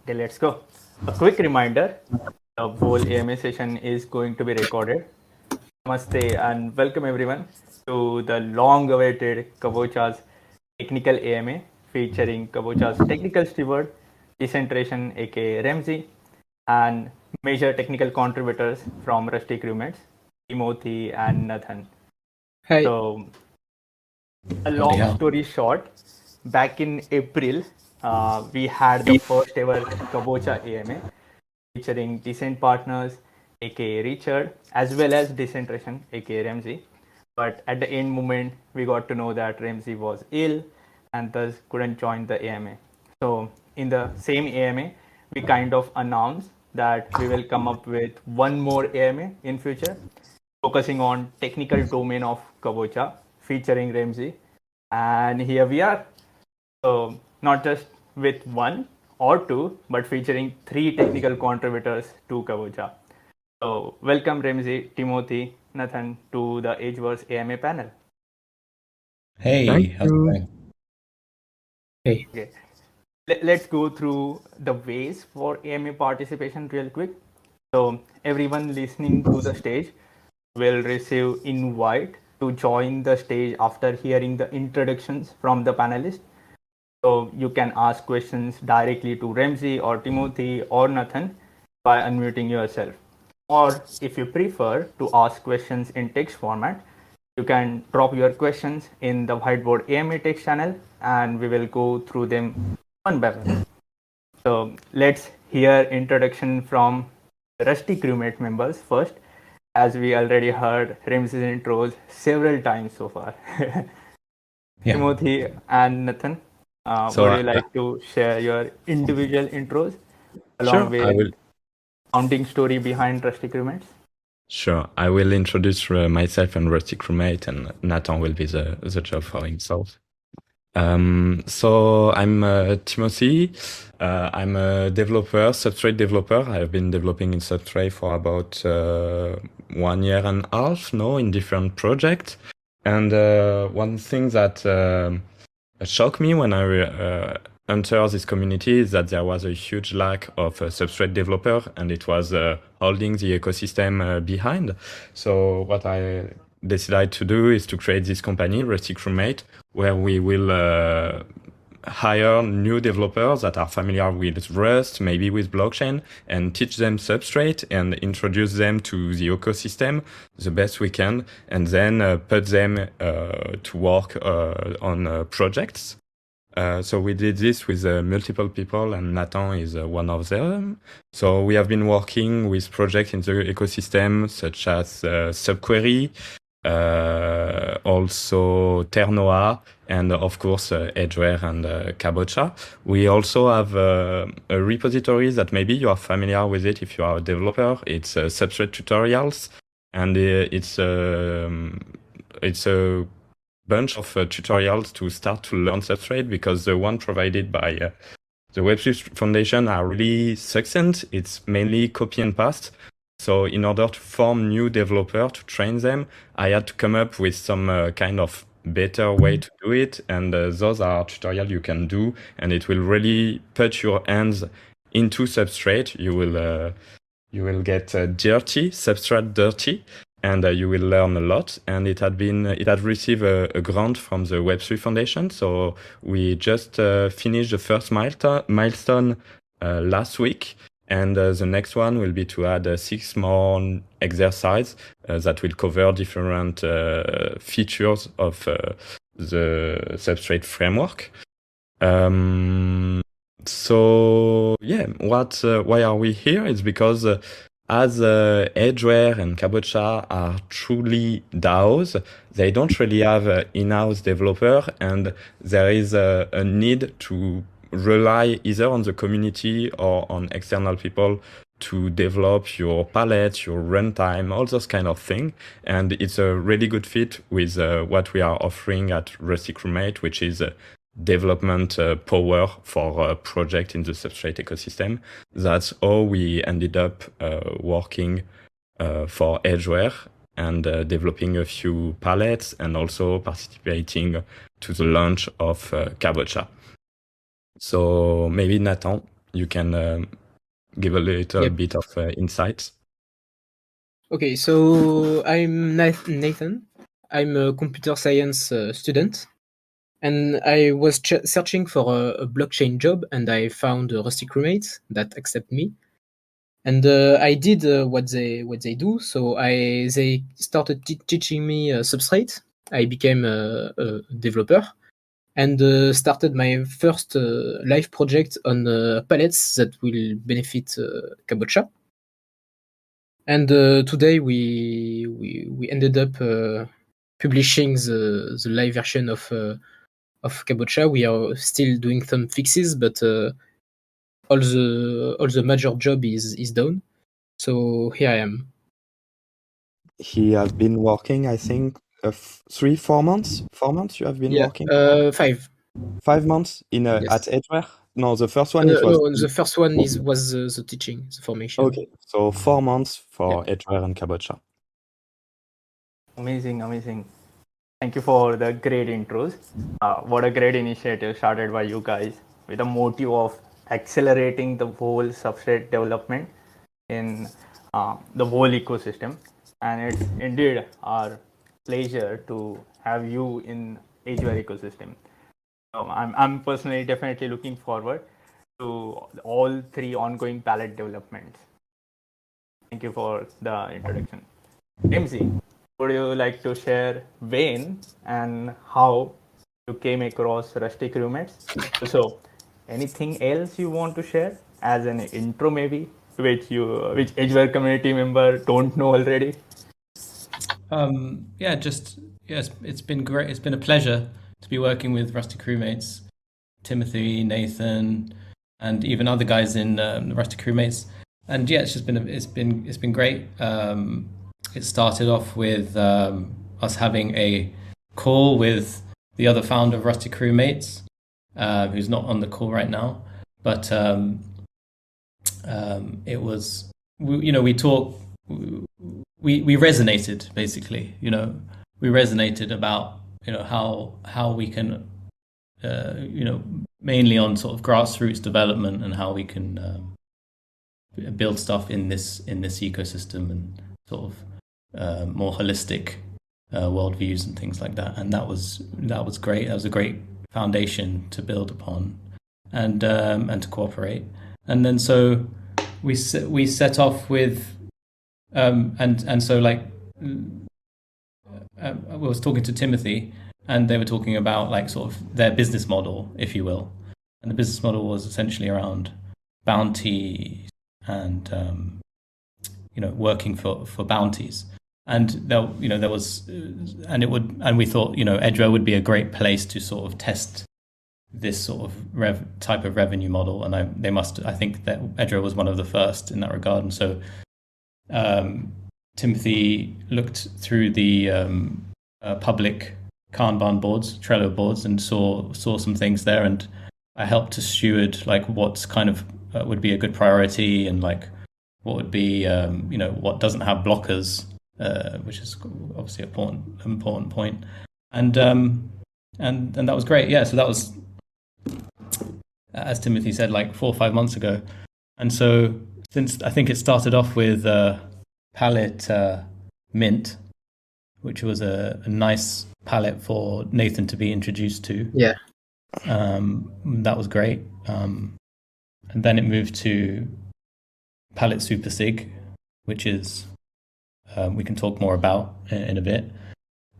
Okay, let's go. A quick reminder, the whole AMA session is going to be recorded. Namaste and welcome everyone to the long-awaited Kabocha's Technical AMA featuring Kabocha's technical steward, Decentration aka Ramsey, and major technical contributors from Rusty Crewmates, Timothy and Nathan. Hi. So, a long story short, back in April, we had the first ever Kabocha AMA featuring Decent Partners, aka Richard, as well as Decentration, aka Ramsey. But at the end moment, we got to know that Ramsey was ill and thus couldn't join the AMA. So, in the same AMA, we kind of announced that we will come up with one more AMA in future, focusing on technical domain of Kabocha, featuring Ramsey. And here we are. So not just with one or two, but featuring three technical contributors to Kabocha. So welcome Ramsey, Timothy, Nathan to the Ageverse AMA panel. Hey, how's it going? Hey. Okay. Let's go through the ways for AMA participation real quick. So everyone listening to the stage will receive invite to join the stage after hearing the introductions from the panelists. So you can ask questions directly to Ramsey or Timothy or Nathan by unmuting yourself. Or if you prefer to ask questions in text format, you can drop your questions in the whiteboard AMA text channel and we will go through them one by one. So let's hear introduction from Rusty Crewmate members first, as we already heard Ramsey's intros several times so far. Yeah. Timothy and Nathan, would you like to share your individual intros along with founding story behind Rusty Crewmates? Sure, I will introduce myself and Rusty Crewmate, and Nathan will be the job for himself. So I'm Timothy. I'm a developer, Substrate developer. I've been developing in Substrate for about 1 year and a half now in different projects. And one thing that shocked me when I entered this community is that there was a huge lack of a Substrate developer, and it was holding the ecosystem behind. So what I decided to do is to create this company, Rusty Crewmate, where we will hire new developers that are familiar with Rust, maybe with blockchain, and teach them Substrate and introduce them to the ecosystem the best we can, and then put them to work on projects. So we did this with multiple people, and Nathan is one of them. So we have been working with projects in the ecosystem such as Subquery, also Ternoa, and of course Edgeware and Kabocha. We also have a repository that maybe you are familiar with it if you are a developer. It's Substrate Tutorials, and it's a bunch of tutorials to start to learn Substrate, because the one provided by the Web3 Foundation are really succinct. It's mainly copy and paste. So in order to form new developers, to train them, I had to come up with some kind of better way to do it. And those are tutorials you can do, and it will really put your hands into Substrate. You will get dirty, Substrate dirty, and you will learn a lot. And it had received a grant from the Web3 Foundation. So we just finished the first milestone last week. And the next one will be to add 6 more exercises that will cover different features of the Substrate framework. So yeah, why are we here? It's because as Edgeware and Kabocha are truly DAOs, they don't really have an in-house developer, and there is a need to rely either on the community or on external people to develop your palette, your runtime, all those kind of things. And it's a really good fit with what we are offering at Rusty Crewmate, which is development power for a project in the Substrate ecosystem. That's how we ended up working for Edgeware and developing a few palettes, and also participating to the launch of Kabocha. So maybe Nathan, you can give a little bit of insights. Okay, so I'm Nathan. I'm a computer science student, and I was searching for a blockchain job, and I found Rusty Crewmates that accept me. And I did what they do. So they started teaching me Substrate. I became a developer and started my first live project on palettes that will benefit Kabocha. And today we ended up publishing the live version of Kabocha. We are still doing some fixes, but all the major job is done. So here I am. He has been working, I think, 4 months. 4 months you have been working? 5. 5 months Yes. at Edgeware? No, the first one No, the first one was the teaching, the formation. Okay, so 4 months for Edgeware and Kabocha. Amazing. Thank you for the great intros. What a great initiative started by you guys with the motive of accelerating the whole substrate development in the whole ecosystem. And it's indeed our pleasure to have you in Edgeware ecosystem. I'm personally definitely looking forward to all 3 ongoing palette developments. Thank you for the introduction. MC, would you like to share when and how you came across Rusty Crewmates? So, anything else you want to share as an intro, maybe, which Edgeware community member don't know already? It's been great. It's been a pleasure to be working with Rusty Crewmates, Timothy, Nathan, and even other guys in the Rusty Crewmates. And yeah, it's been great. It started off with us having a call with the other founder of Rusty Crewmates, who's not on the call right now, but it was we talked. We resonated, basically. We resonated about how we can mainly on sort of grassroots development and how we can build stuff in this ecosystem and sort of more holistic worldviews and things like that. And that was great. That was a great foundation to build upon and to cooperate. And then so we set off with and so like I was talking to Timothy, and they were talking about like sort of their business model, if you will. And the business model was essentially around bounty and working for bounties. And there was and we thought Edgeware would be a great place to sort of test this sort of type of revenue model. And I think that Edgeware was one of the first in that regard. And so Timothy looked through the public Kanban boards, Trello boards, and saw some things there, and I helped to steward like what's kind of would be a good priority, and like what would be what doesn't have blockers, which is obviously an important point, and that was great. Yeah, so that was, as Timothy said, like 4 or 5 months ago, and so since I think it started off with palette Mint, which was a nice palette for Nathan to be introduced to. Yeah. That was great. And then it moved to palette Super Sig, which is we can talk more about in a bit.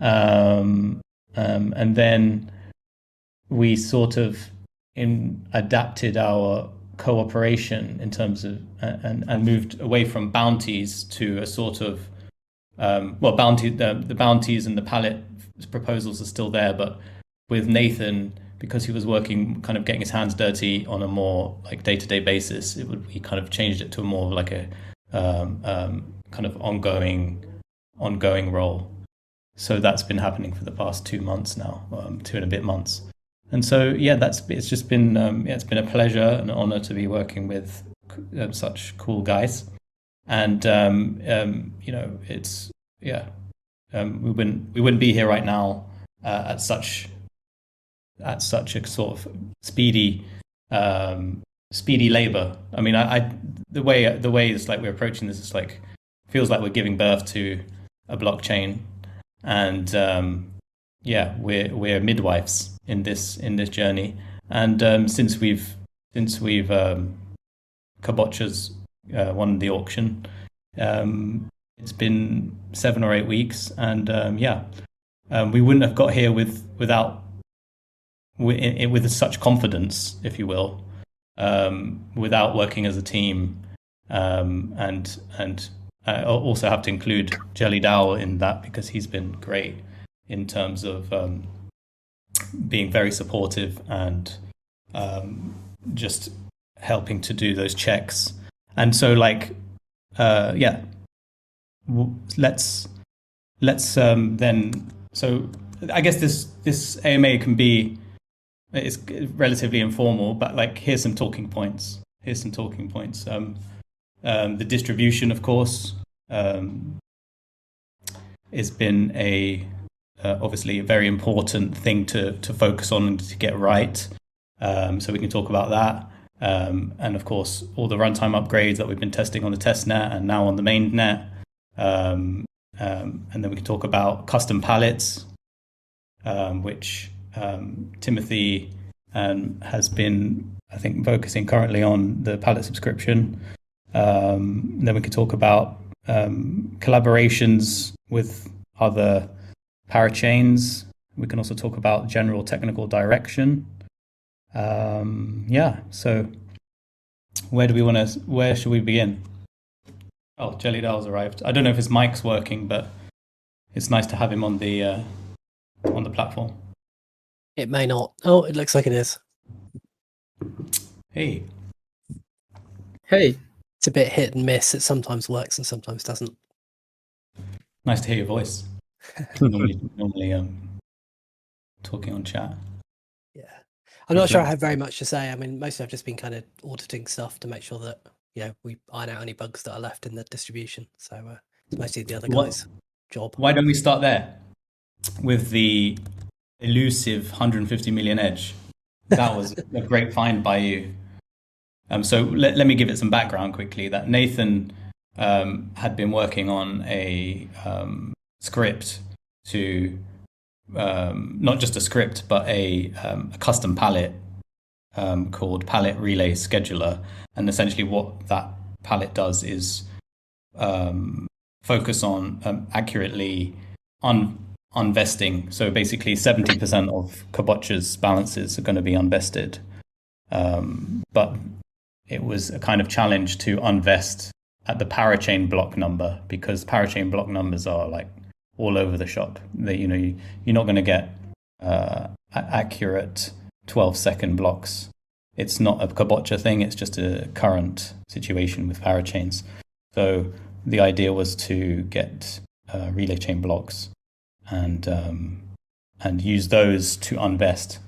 And then we sort of adapted our cooperation in terms of and moved away from bounties to a sort of the bounties and the palette proposals are still there, but with Nathan, because he was working kind of getting his hands dirty on a more like day-to-day basis, he kind of changed it to a more like a kind of ongoing role. So that's been happening for the past 2 months now, 2 and a bit months. And so, yeah, it's just been it's been a pleasure and an honor to be working with such cool guys. And it's we wouldn't be here right now at such a sort of speedy speedy labor. I mean, the way it's like we're approaching this is like feels like we're giving birth to a blockchain, and we're midwives in this journey. And since Kabocha's won the auction, it's been 7 or 8 weeks, and we wouldn't have got here with such confidence, if you will, without working as a team. And I also have to include Jelly Dowell in that, because he's been great in terms of being very supportive and just helping to do those checks. And so, like, let's then. So I guess this AMA it's relatively informal, but like here's some talking points. The distribution, of course, has been obviously a very important thing to focus on and to get right. So we can talk about that. And of course, all the runtime upgrades that we've been testing on the test net and now on the main net. And then we can talk about custom palettes, which Timothy has been, I think, focusing currently on the palette subscription. Then we could talk about collaborations with other parachains. We can also talk about general technical direction. So where should we begin? Oh, Jelly Dowell's arrived. I don't know if his mic's working, but it's nice to have him on the platform. It may not. Oh, it looks like it is. Hey. It's a bit hit and miss. It sometimes works and sometimes doesn't. Nice to hear your voice. normally talking on chat. Yeah. I'm not sure I have very much to say. I mean, mostly I've just been kind of auditing stuff to make sure that, we iron out any bugs that are left in the distribution. So it's mostly the other guys' job. Why don't we start there with the elusive 150 million edge? That was a great find by you. So let me give it some background quickly. That Nathan had been working on a script to not just a script, but a custom palette called Palette Relay Scheduler. And essentially what that palette does is focus on accurately unvesting. So basically 70% of Kabocha's balances are going to be unvested. But it was a kind of challenge to unvest at the parachain block number, because parachain block numbers are like all over the shop. You're not going to get accurate 12-second blocks. It's not a Kabocha thing. It's just a current situation with parachains. So the idea was to get relay chain blocks and use those to unvest.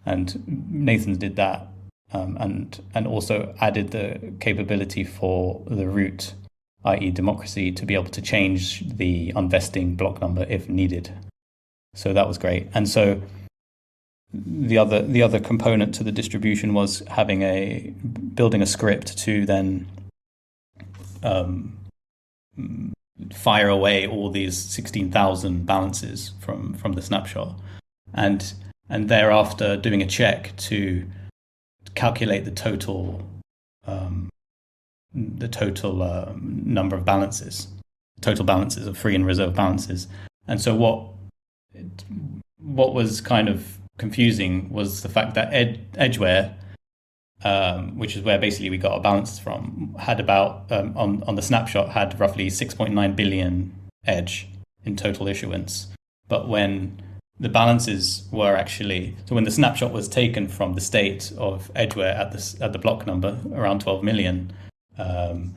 And Nathan did that, and also added the capability for the root, i.e. democracy, to be able to change the unvesting block number if needed. So that was great. And so the other component to the distribution was building a script to then fire away all these 16,000 balances from the snapshot, and thereafter doing a check to calculate the total number of balances, total balances of free and reserve balances. And so what was kind of confusing was the fact that Edgeware, which is where basically we got our balances from, had about on the snapshot had roughly 6.9 billion edge in total issuance. But when the balances were when the snapshot was taken from the state of Edgeware at the block number around 12 million, when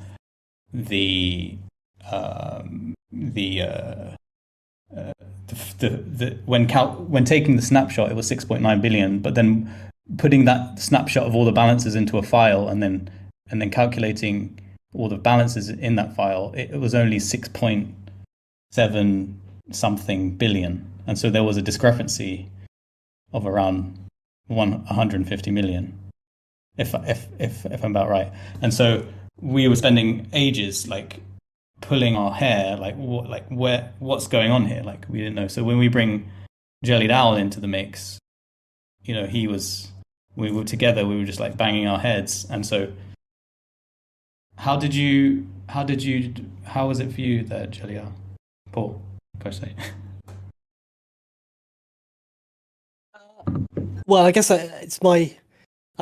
taking the snapshot, it was 6.9 billion, but then putting that snapshot of all the balances into a file and then calculating all the balances in that file, it was only 6.7 something billion. And so there was a discrepancy of around 150 million. if I'm about right. And so we were spending ages like pulling our hair, like what's going on here? Like we didn't know. So when we bring Jellied Owl into the mix, you know, we were together. We were just like banging our heads. And so, how was it for you there, Jellied Owl? Paul, go say. Well, I guess I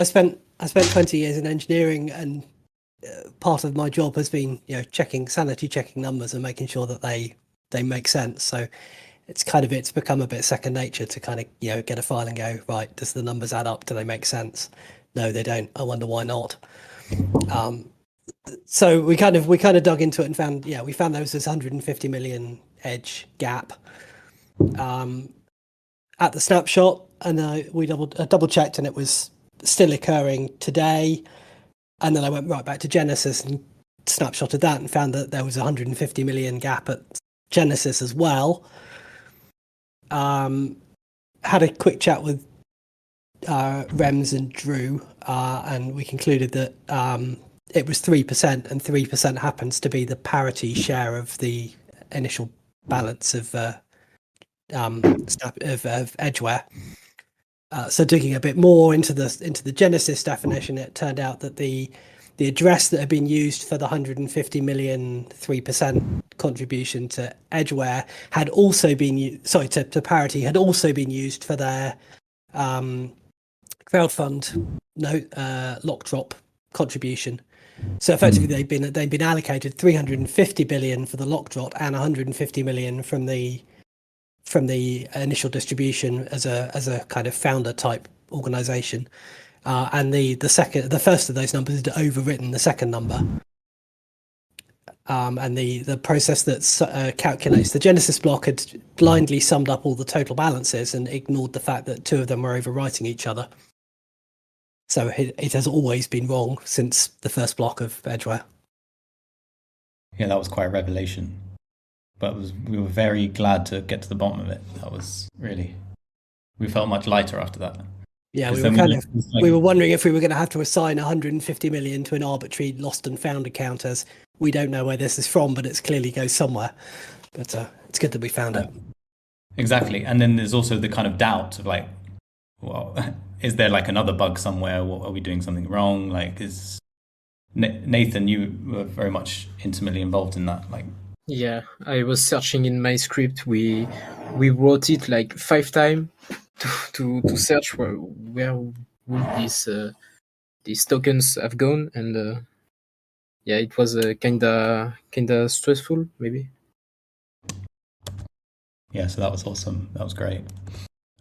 spent 20 years in engineering, and part of my job has been, you know, sanity checking numbers and making sure that they make sense. So it's become a bit second nature to kind of, you know, get a file and go, right, does the numbers add up? Do they make sense? No, they don't. I wonder why not. So we kind of dug into it and found there was this 150 million edge gap at the snapshot, and we double checked, and it was still occurring today. And then I went right back to Genesis and snapshotted that and found that there was a 150 million gap at Genesis as well. Had a quick chat with Rems and Drew, and we concluded that it was 3%, and 3% happens to be the parity share of the initial balance of edgeware. So digging a bit more into the Genesis definition, it turned out that the address that had been used for the 150 million 3% contribution to edgeware had also been to parity had also been used for their crowdfund lock drop contribution. So effectively they've been allocated 350 billion for the lock drop and 150 million from the initial distribution as a kind of founder type organization, and the first of those numbers had overwritten the second number, and the process that calculates the Genesis block had blindly summed up all the total balances and ignored the fact that two of them were overwriting each other. So it has always been wrong since the first block of edgeware. Yeah, that was quite a revelation. But we were very glad to get to the bottom of it. That was really, we felt much lighter after that. Yeah, we were wondering if we were going to have to assign 150 million to an arbitrary lost and found account, as we don't know where this is from, but it clearly goes somewhere. But it's good that we found it. Exactly. And then there's also the kind of doubt of like, well, is there like another bug somewhere? What, are we doing something wrong? Like, is Nathan, you were very much intimately involved in that, like. Yeah, I was searching in my script. We wrote it like 5 times to search where would these tokens have gone, and yeah, it was kinda stressful, maybe. Yeah, so that was awesome. That was great.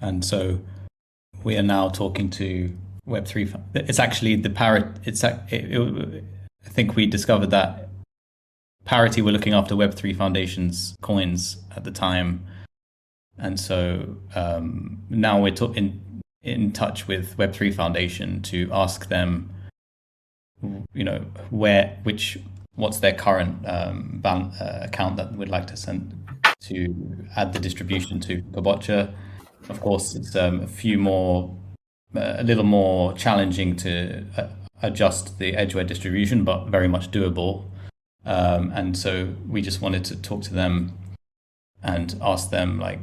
And so we are now talking to Web3. It's actually the I think we discovered that Parity were looking after Web3 Foundation's coins at the time, and so now we're in touch with Web3 Foundation to ask them, you know, what's their current account that we'd like to send to add the distribution to Kabocha. Of course, it's a little more challenging to adjust the edgeware distribution, but very much doable. And so we just wanted to talk to them and ask them like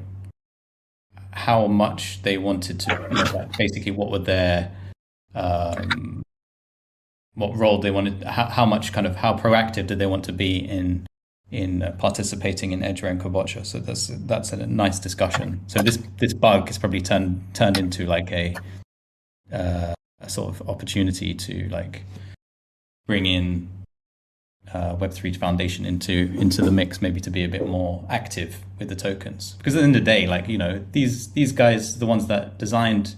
how much they wanted to, you know, like basically what were their what role they wanted, how much kind of how proactive did they want to be in participating in edgeware and Kabocha. So that's a nice discussion. So this bug has probably turned into like a sort of opportunity to like bring in Web3 Foundation into the mix, maybe to be a bit more active with the tokens, because at the end of the day, like, you know, these guys, the ones that designed,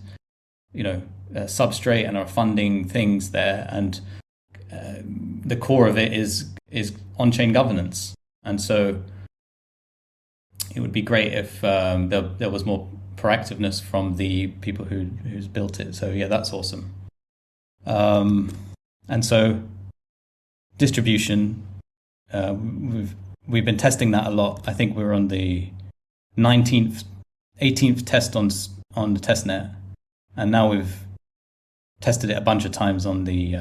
you know, Substrate and are funding things there, and the core of it is on-chain governance, and so it would be great if there was more proactiveness from the people who's built it. So yeah, that's awesome. And so distribution, we've been testing that a lot. I think we're on the 18th test on the testnet, and now we've tested it a bunch of times on the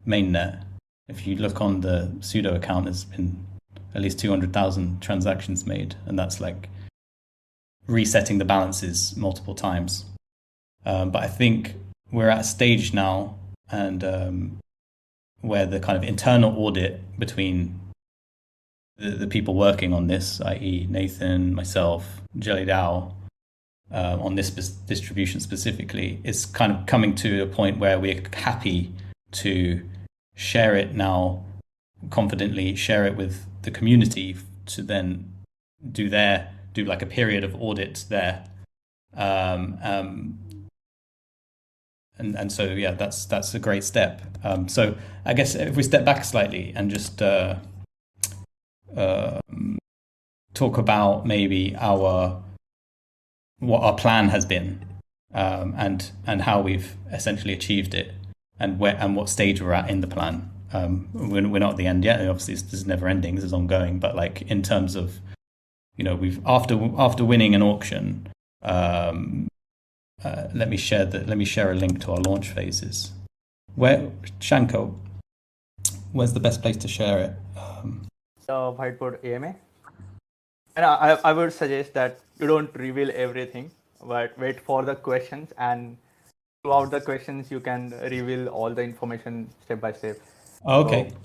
mainnet. If you look on the sudo account, there's been at least 200,000 transactions made, and that's like resetting the balances multiple times. But I think we're at a stage now, and where the kind of internal audit between the people working on this, i.e. Nathan, myself, Jelly Dow, on this distribution specifically, is kind of coming to a point where we're happy to share it now, confidently share it with the community to then do like a period of audit there. And so yeah, that's a great step. So I guess if we step back slightly and just talk about maybe what our plan has been, and how we've essentially achieved it, and what stage we're at in the plan. We're not at the end yet. Obviously, this is never ending. This is ongoing. But like in terms of, we've after winning an auction. Let me share a link to our launch phases. Shanko, where's the best place to share it? The whiteboard AMA. And I would suggest that you don't reveal everything, but wait for the questions, and throughout the questions you can reveal all the information step by step. Okay. So,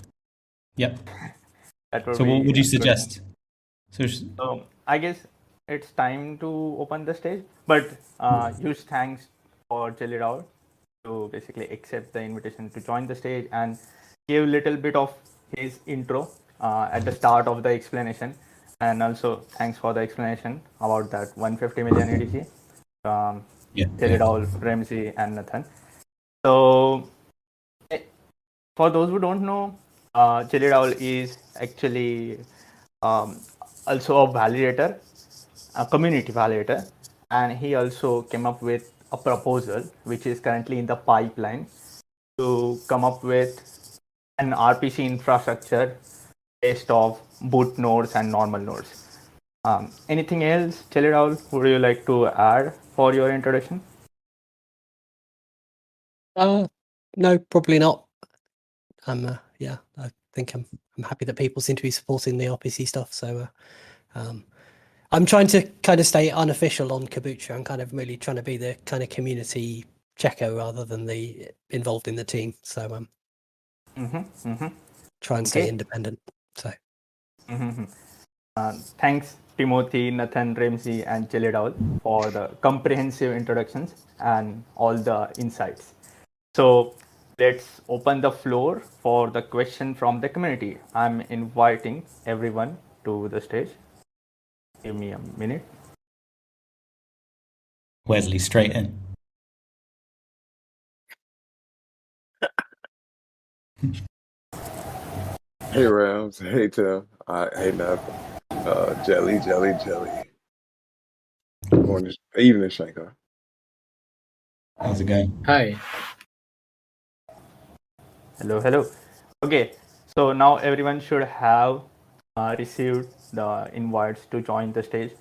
yep. So what would you suggest? So I guess it's time to open the stage, but huge thanks for Jelly Dow to basically accept the invitation to join the stage and give a little bit of his intro at the start of the explanation. And also thanks for the explanation about that 150 million EDC. Jelly Dow, Ramsey, and Nathan. So for those who don't know, Jelly Dow is actually also a validator, a community validator, and he also came up with a proposal which is currently in the pipeline to come up with an RPC infrastructure based off boot nodes and normal nodes. Anything else, Jelly Dow, would you like to add for your introduction? No, probably not. Yeah, I think I'm happy that people seem to be supporting the RPC stuff. So I'm trying to kind of stay unofficial on Kabocha. I'm kind of really trying to be the kind of community checker rather than the involved in the team. So try and stay independent. So thanks Timothy, Nathan, Ramsey, and Jelly Dow for the comprehensive introductions and all the insights. So let's open the floor for the question from the community. I'm inviting everyone to the stage. Give me a minute. Wesley, straight in. Hey Rams, hey Tim, hey Nev, Jelly. Good morning, evening, Shankar. How's it going? Hi. Hello. Okay, so now everyone should have received the invites to join the stage.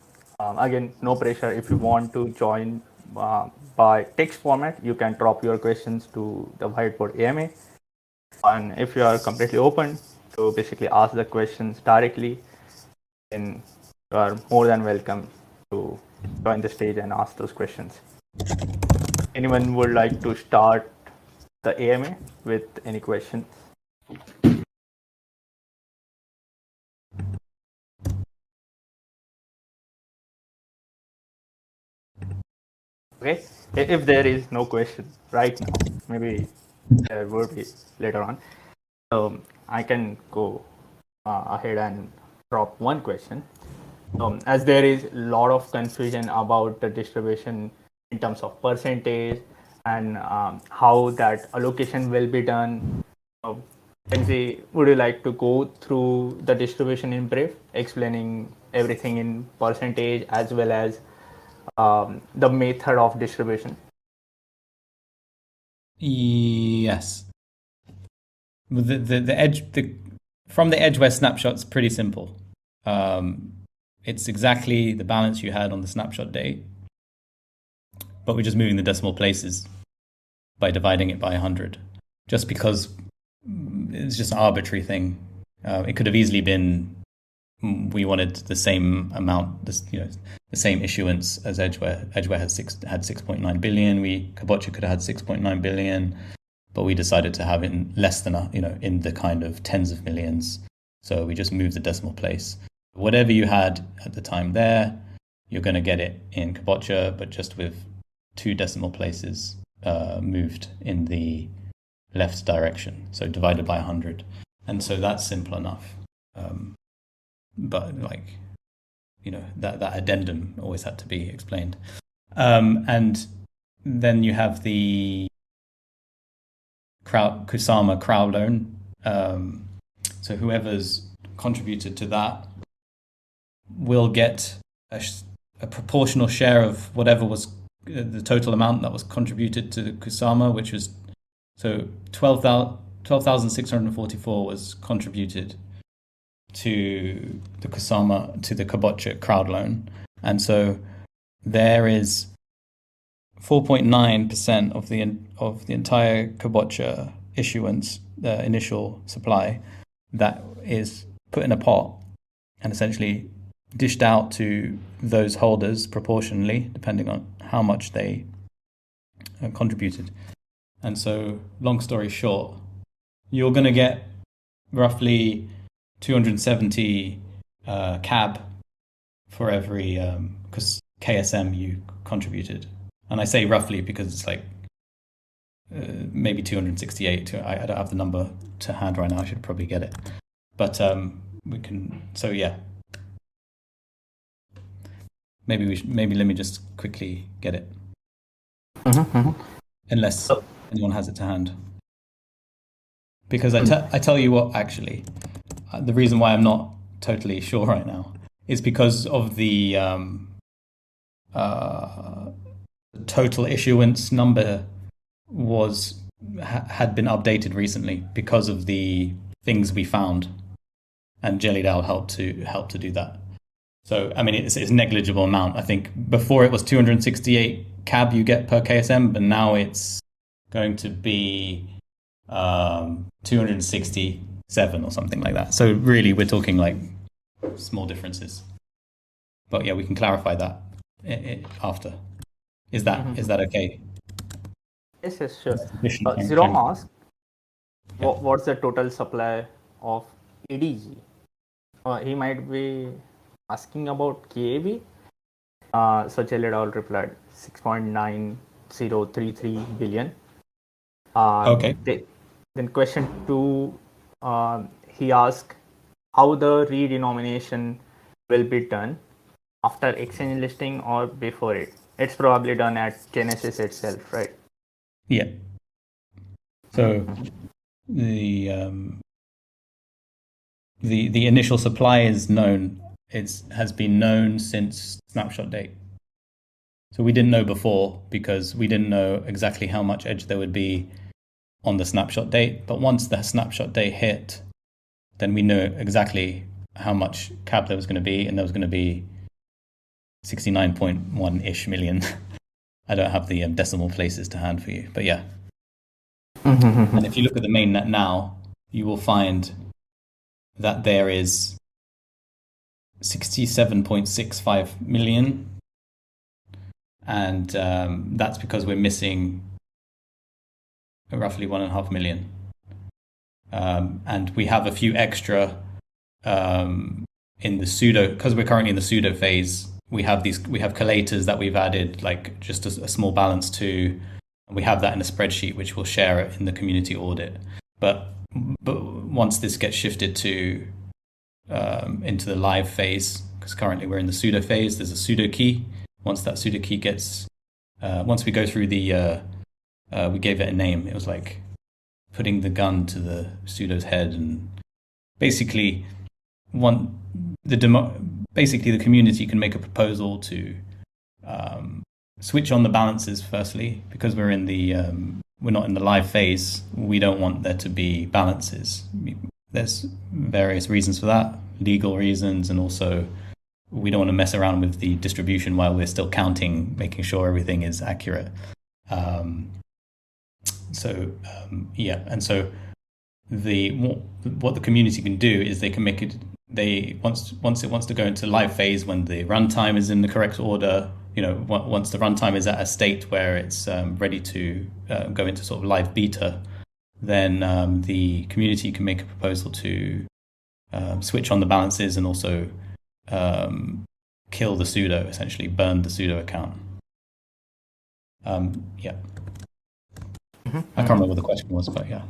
Again, no pressure. If you want to join by text format, you can drop your questions to the whiteboard AMA. And if you are completely open to basically ask the questions directly, then you are more than welcome to join the stage and ask those questions. Anyone would like to start the AMA with any questions? Okay, if there is no question right now, maybe there will be later on. So I can go ahead and drop one question. As there is a lot of confusion about the distribution in terms of percentage and how that allocation will be done. Lindsay, would you like to go through the distribution in brief, explaining everything in percentage as well as the method of distribution? Yes. From the edge where snapshot's pretty simple. It's exactly the balance you had on the snapshot date, but we're just moving the decimal places by dividing it by 100, just because it's just an arbitrary thing. It could have easily been we wanted the same amount, the same issuance as Edgeware. Edgeware had 6.9 billion. Kabocha could have had 6.9 billion, but we decided to have it in less than in the kind of tens of millions. So we just moved the decimal place. Whatever you had at the time there, you're going to get it in Kabocha, but just with 2 decimal places moved in the left direction, so divided by 100. And so that's simple enough. But that addendum always had to be explained. And then you have the Kusama crowd loan. So whoever's contributed to that will get a proportional share of whatever was the total amount that was contributed to the Kusama, which was 12,644 was contributed to the Kusama, to the Kabocha crowd loan. And so there is 4.9% of the entire Kabocha issuance, initial supply, that is put in a pot and essentially dished out to those holders proportionally, depending on how much they contributed. And so, long story short, you're going to get roughly 270 CAB for every KSM you contributed. And I say roughly because it's like maybe 268. I don't have the number to hand right now. I should probably get it. But we can. So yeah. Maybe let me just quickly get it. Unless anyone has it to hand. Because I tell you what, actually, the reason why I'm not totally sure right now is because of the total issuance number had been updated recently because of the things we found, and Jellydale helped to do that. So I mean, it's a negligible amount. I think before it was 268 CAB you get per KSM, but now it's going to be 267 or something like that. So really, we're talking like small differences. But yeah, we can clarify that after. Is that okay? Yes, sure. Zero asked, what's the total supply of EDG? He might be asking about KAB. So Jellydale replied 6.9033 billion. Okay. Then question 2, he asked how the redenomination will be done after exchange listing or before it. It's probably done at Genesis itself, right? Yeah. So the initial supply is known. Has been known since snapshot date. So we didn't know before because we didn't know exactly how much edge there would be on the snapshot date. But once the snapshot date hit, then we knew exactly how much CAB there was going to be, and there was going to be 69.1-ish million. I don't have the decimal places to hand for you, but yeah. And if you look at the mainnet now, you will find that there is 67.65 million, and that's because we're missing roughly 1.5 million, and we have a few extra in the pseudo, because we're currently in the pseudo phase. We have collators that we've added, like just a small balance to, and we have that in a spreadsheet which we'll share it in the community audit. But once this gets shifted to into the live phase, because currently we're in the pseudo phase, there's a pseudo key. Once that pseudo key gets, once we go through the, we gave it a name. It was like putting the gun to the pseudo's head, and basically basically the community can make a proposal to switch on the balances firstly, because we're not in the live phase. We don't want there to be balances. There's various reasons for that, legal reasons, and also we don't want to mess around with the distribution while we're still counting, making sure everything is accurate. and so what the community can do is they can make it. Once it wants to go into live phase, when the runtime is in the correct order, once the runtime is at a state where it's ready to go into sort of live beta, then the community can make a proposal to switch on the balances and also kill the sudo, essentially burn the sudo account. Yeah. I can't remember what the question was, but yeah.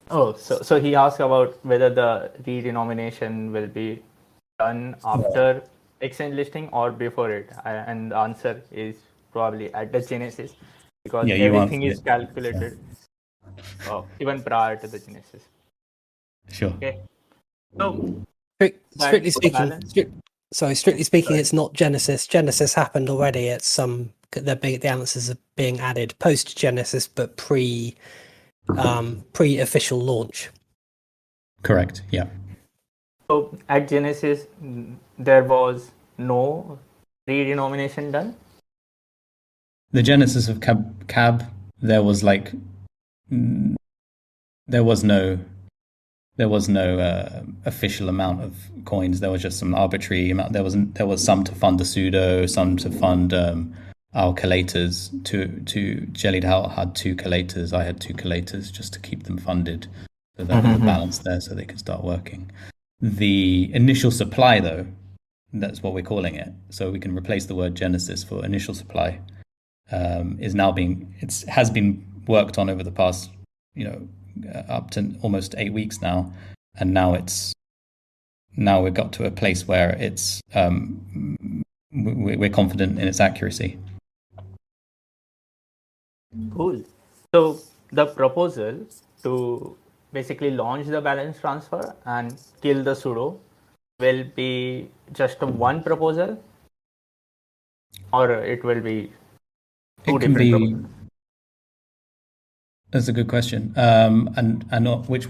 Oh, so he asked about whether the redenomination will be done after exchange listing or before it, and the answer is probably at the genesis, because everything is calculated even prior to the genesis. Sure. Okay. So strictly speaking, it's not Genesis. Genesis happened already. It's the balances are being added post Genesis, but pre official launch. Correct. Yeah. So at Genesis, there was no redenomination done. The genesis of Cab, there was no official amount of coins. There was just some arbitrary amount. There was some to fund the sudo, some to fund our collators. Jellied had 2 collators. I had 2 collators just to keep them funded, so that the balance there, so they could start working. The initial supply, though, that's what we're calling it. So we can replace the word Genesis for initial supply. Has been worked on over the past, up to almost 8 weeks now, and now we've got to a place where it's we're confident in its accuracy. Cool. So the proposal to basically launch the balance transfer and kill the sudo will be just one proposal, or it will be two different proposals? That's a good question. And which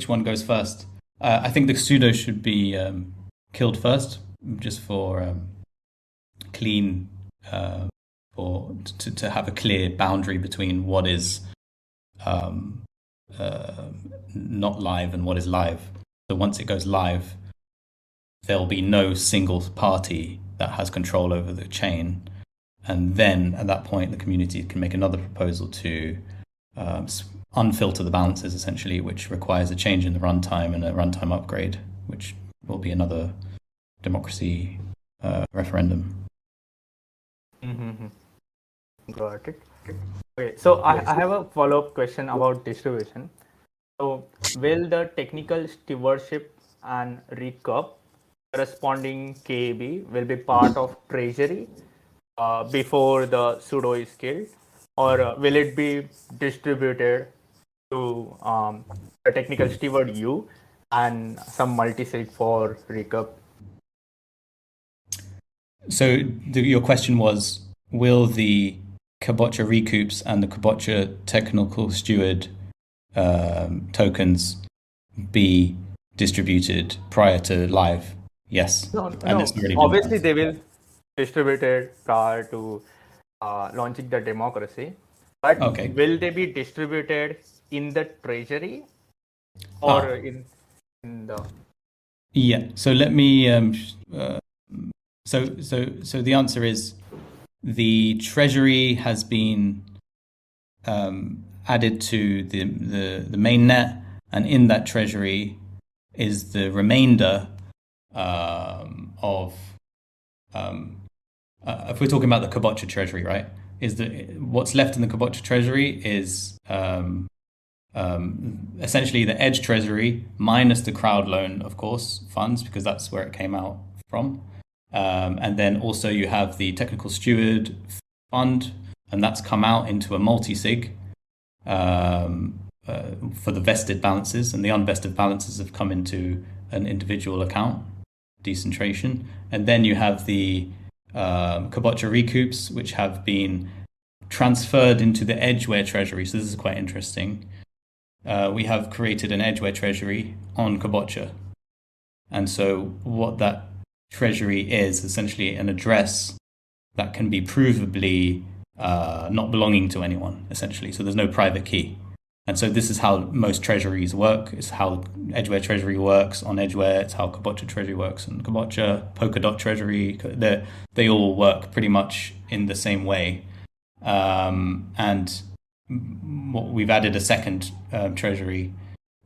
one goes first? I think the sudo should be killed first, just for clean, to have a clear boundary between what is not live and what is live. So once it goes live, there'll be no single party that has control over the chain, and then at that point the community can make another proposal to unfilter the balances, essentially, which requires a change in the runtime and a runtime upgrade, which will be another democracy referendum. Got it. Okay, so I have a follow-up question about distribution. So will the technical stewardship and recup corresponding KAB will be part of treasury before the sudo is killed, or will it be distributed to a technical steward U and some multi-sig for recup? So your question was, will the Kabocha recoups and the Kabocha technical steward tokens be distributed prior to live? Yes. No. Obviously, they will distributed prior to launching the democracy, but will they be distributed in the treasury or in the? Yeah. So let me. So the answer is, the treasury has been added to the mainnet, and in that treasury is the remainder of if we're talking about the Kabocha treasury, right? What's left in the Kabocha treasury is essentially the Edge treasury minus the crowd loan, of course, funds, because that's where it came out from. And then also you have the technical steward fund, and that's come out into a multi-sig for the vested balances, and the unvested balances have come into an individual account, decentration. And then you have the Kabocha recoups, which have been transferred into the Edgeware treasury. So this is quite interesting. We have created an Edgeware treasury on Kabocha. And so what that treasury is essentially an address that can be provably not belonging to anyone, essentially. So there's no private key. And so this is how most treasuries work. It's how Edgeware Treasury works on Edgeware. It's how Kabocha Treasury works on Kabocha, Polkadot Treasury. They all work pretty much in the same way. And we've added a second treasury,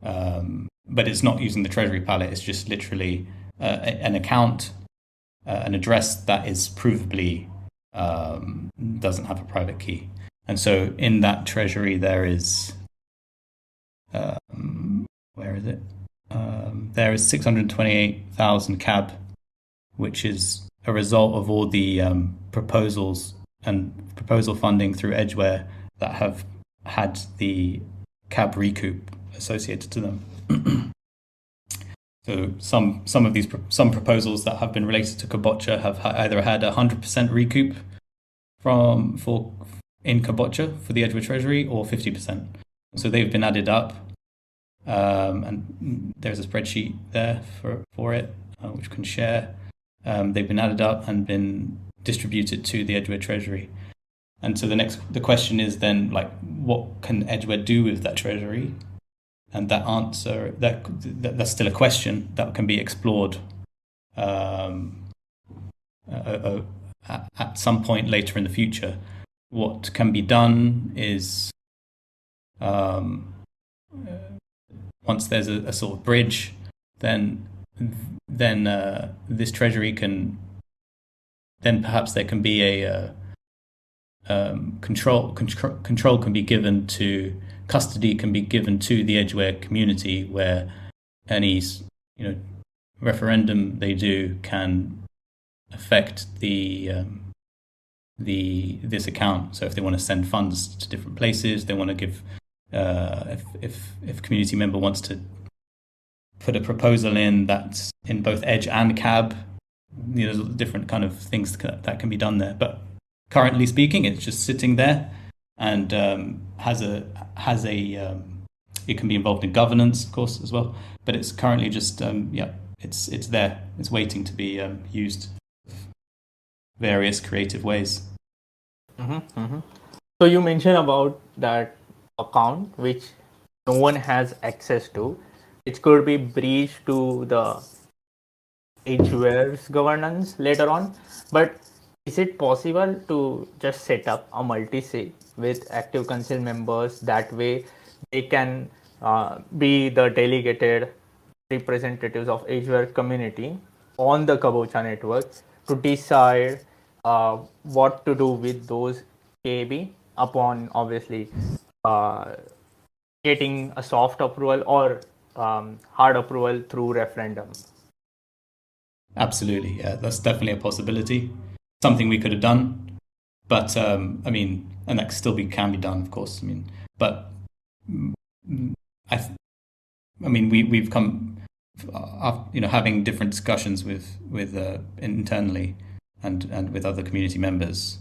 but it's not using the treasury palette. It's just literally an account, an address that is provably doesn't have a private key. And so in that treasury there is where is it? There is 628,000 CAB, which is a result of all the proposals and proposal funding through Edgeware that have had the CAB recoup associated to them. So some of these proposals that have been related to Kabocha have either had 100% recoup in Kabocha for the Edgeware Treasury or 50%. So they've been added up, and there's a spreadsheet there for it, which we can share. They've been added up and been distributed to the Edgeware Treasury. And so the question is then, like, what can Edgeware do with that treasury? And that answer, that's still a question that can be explored at some point later in the future. What can be done is, once there's a sort of bridge, then this treasury can, then perhaps there can be a control can be given to, custody can be given to the Edgeware community, where any referendum they do can affect this account. So if they want to send funds to different places, they want to give if community member wants to put a proposal in that's in both Edge and CAB, there's different kind of things that can be done there. But currently speaking, it's just sitting there and has a it can be involved in governance, of course, as well. But it's currently just it's there. It's waiting to be used various creative ways. Mm-hmm, mm-hmm. So you mentioned about that account which no one has access to. It could be breached to the Edgeware's governance later on. But is it possible to just set up a multi-sig with active council members? That way they can be the delegated representatives of Edgeware community on the Kabocha network to decide what to do with those KB upon obviously getting a soft approval or hard approval through referendum. Absolutely, yeah, that's definitely a possibility. Something we could have done, but and that can be done, of course. But we've come, having different discussions with internally and with other community members.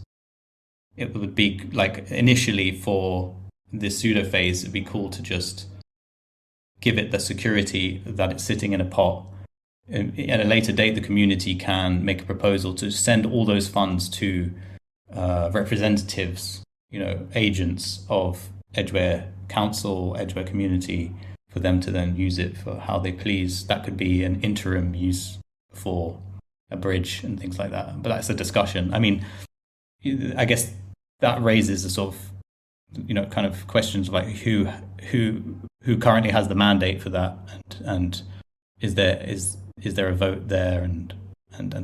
It would be like initially for this pseudo phase, it'd be cool to just give it the security that it's sitting in a pot. At a later date, the community can make a proposal to send all those funds to representatives, agents of Edgeware Council, Edgeware community, for them to then use it for how they please. That could be an interim use for a bridge and things like that. But that's a discussion. I guess that raises a sort of, kind of questions like who currently has the mandate for that, and is there a vote there, and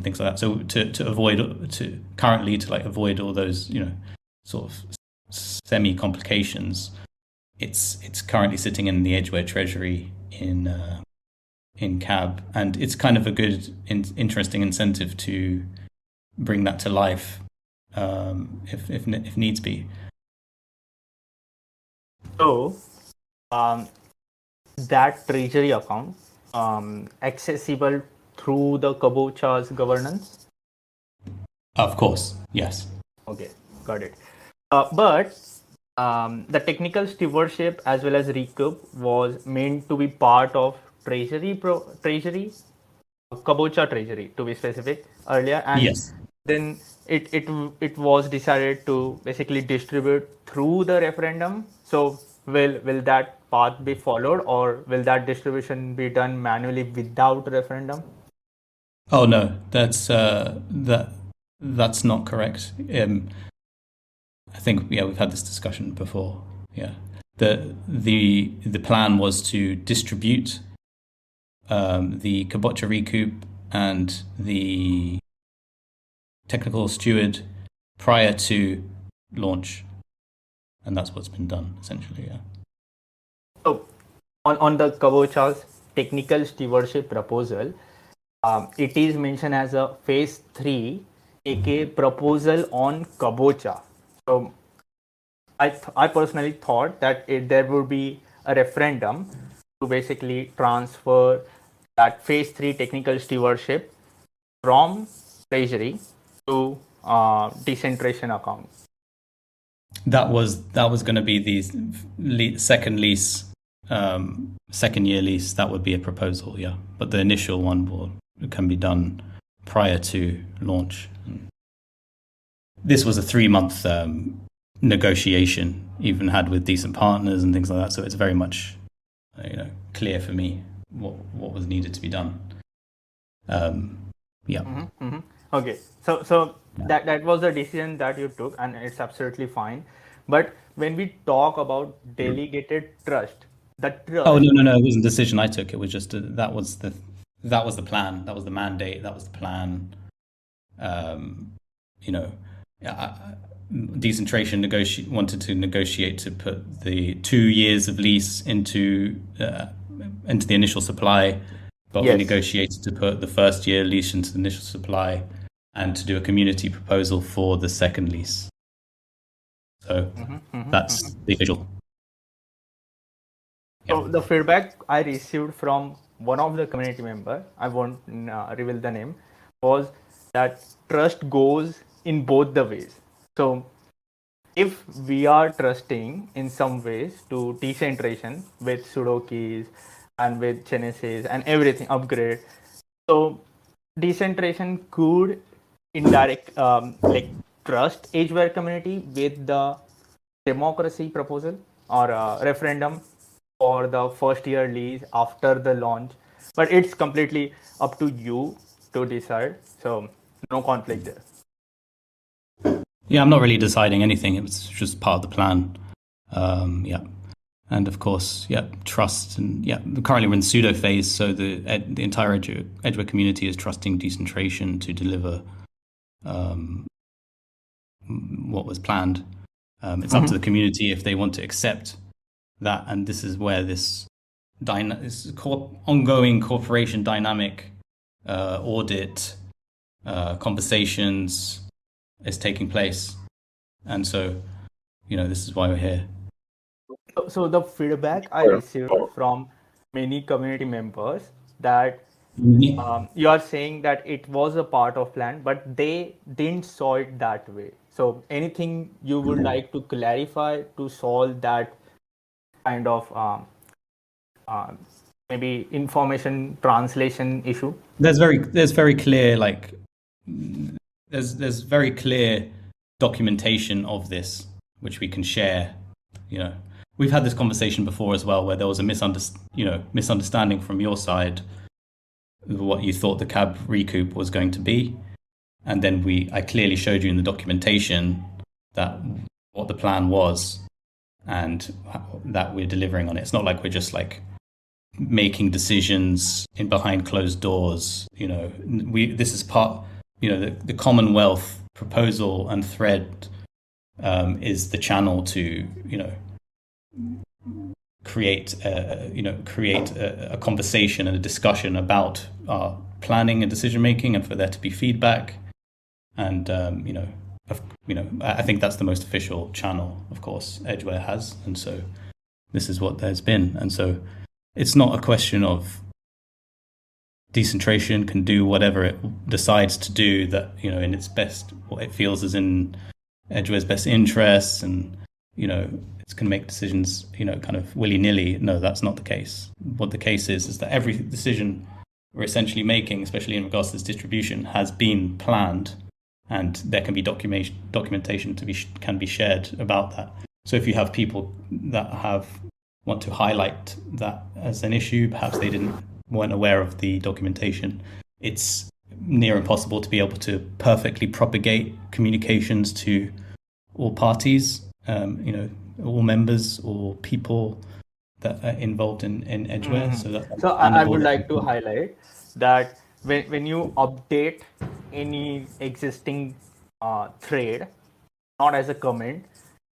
things like that. So to avoid all those sort of semi complications, it's currently sitting in the Edgeware Treasury in CAB, and it's kind of a good interesting incentive to bring that to life if needs be. So that treasury account accessible through the Kabocha's governance? Of course, yes. Okay, got it. But the technical stewardship as well as recoup was meant to be part of treasury, Kabocha treasury to be specific earlier, and yes. Then it was decided to basically distribute through the referendum. So will that path be followed, or will that distribution be done manually without referendum? Oh no, that's not correct. I think we've had this discussion before. Yeah, the plan was to distribute the Kabocha recoup and the technical steward prior to launch, and that's what's been done essentially. Yeah. So on the Kabocha's technical stewardship proposal, it is mentioned as a phase 3, aka proposal on Kabocha. So I personally thought that there would be a referendum to basically transfer that phase 3 technical stewardship from treasury to decentration account. That was going to be the second lease, second year lease. That would be a proposal, yeah. But the initial one can be done prior to launch. This was a 3-month negotiation, even had with decent partners and things like that. So it's very much, clear for me what was needed to be done. Yeah. Mm-hmm, mm-hmm. Okay, so that was the decision that you took, and it's absolutely fine. But when we talk about delegated trust, the trust. Oh no! It wasn't a decision I took. It was just that was the plan. That was the mandate. That was the plan. Decentration wanted to negotiate to put the 2 years of lease into the initial supply, but Yes. we negotiated to put the first year lease into the initial supply and to do a community proposal for the second lease. So that's the official. So the feedback I received from one of the community member, I won't reveal the name, was that trust goes in both the ways. So if we are trusting in some ways to decentration with sudo keys and with genesis and everything upgrade, so decentration could indirect trust edgeware community with the democracy proposal or referendum for the first year lease after the launch, but it's completely up to you to decide, so no conflict there. Yeah, I'm not really deciding anything. It was just part of the plan. And of course, trust, and currently we're in pseudo phase, so the entire edgeware community is trusting decentration to deliver what was planned. It's up to the community if they want to accept that, and this is where this ongoing corporation dynamic audit conversations is taking place, and so this is why we're here. So the feedback I received from many community members that you are saying that it was a part of plan, but they didn't saw it that way. So anything you would like to clarify to solve that kind of maybe information translation issue? There's very clear there's very clear documentation of this which we can share. We've had this conversation before as well, where there was a misunderstanding from your side of what you thought the cab recoup was going to be, and then I clearly showed you in the documentation that what the plan was and that we're delivering on it. It's not like we're just making decisions in behind closed doors. This is part. The Commonwealth proposal and thread is the channel to create a conversation and a discussion about our planning and decision making, and for there to be feedback. And I think that's the most official channel, of course, Edgeware has, and so this is what there's been. And so it's not a question of decentration can do whatever it decides to do that in its best, what it feels is in Edgeware's best interests, and it's going to make decisions kind of willy-nilly. No, that's not the case. What the case is that every decision we're essentially making, especially in regards to this distribution, has been planned and there can be documentation can be shared about that. So if you have people that want to highlight that as an issue, perhaps they weren't aware of the documentation, it's near impossible to be able to perfectly propagate communications to all parties, all members or people that are involved in Edgeware. So I would like to highlight that when you update any existing thread, not as a comment,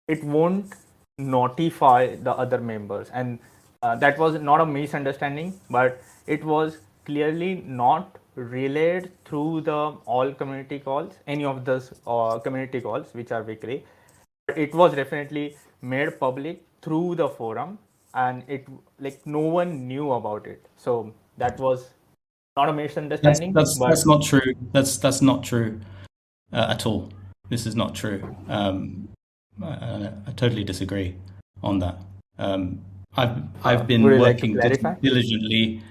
it won't notify the other members. And that was not a misunderstanding, but it was clearly not relayed through the all community calls, any of those community calls which are weekly. It was definitely made public through the forum, and it no one knew about it. So that was not a misunderstanding. That's not true. That's not true at all. This is not true. I totally disagree on that. I've been working diligently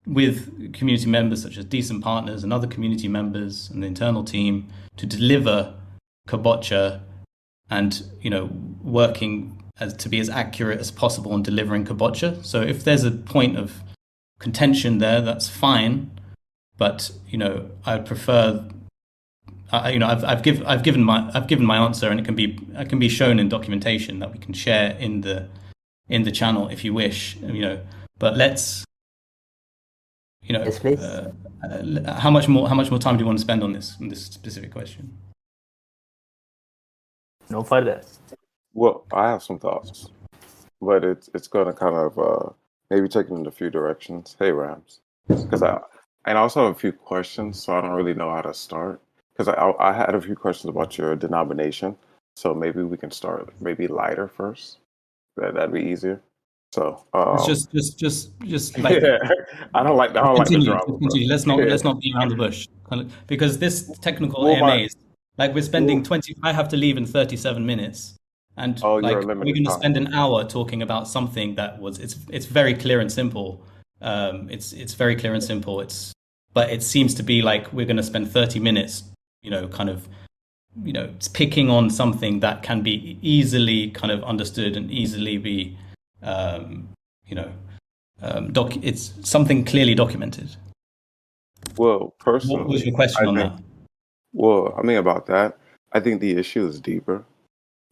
with community members such as Decent Partners and other community members and the internal team to deliver Kabocha, and working to be as accurate as possible on delivering Kabocha. So if there's a point of contention there, that's fine. But I prefer. I've given my answer, and it can be shown in documentation that we can share in the channel if you wish. But let's. Yes, please. How much more time do you want to spend on this specific question? No further. Well, I have some thoughts, but it's going to kind of maybe take it in a few directions. Hey, Rams, because I also have a few questions, so I don't really know how to start. Because I had a few questions about your denomination, so maybe we can start maybe lighter first. That'd be easier. So just like yeah, I don't like the drama. Continue. Let's not beat around the bush, because this technical AMA is like we're spending I have to leave in 37 minutes, and we're going to spend an hour talking about something that it's very clear and simple. It's very clear and simple. But it seems to be like we're going to spend 30 minutes, picking on something that can be easily kind of understood and easily be. It's something clearly documented. Well, personally, what was your question on that? Well, I mean, about that, I think the issue is deeper,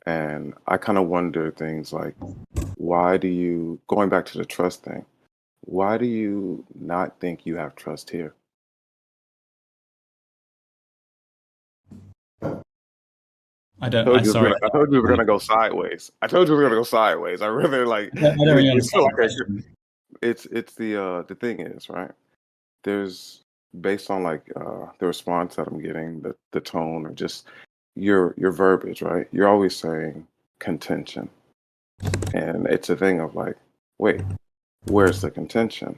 and I kind of wonder things like, going back to the trust thing, why do you not think you have trust here? I don't. I told you we were gonna go sideways. I really like. I don't really understand. It's the thing is, right. There's based on the response that I'm getting, the tone, or just your verbiage, right? You're always saying contention, and it's a thing of like, wait, where's the contention?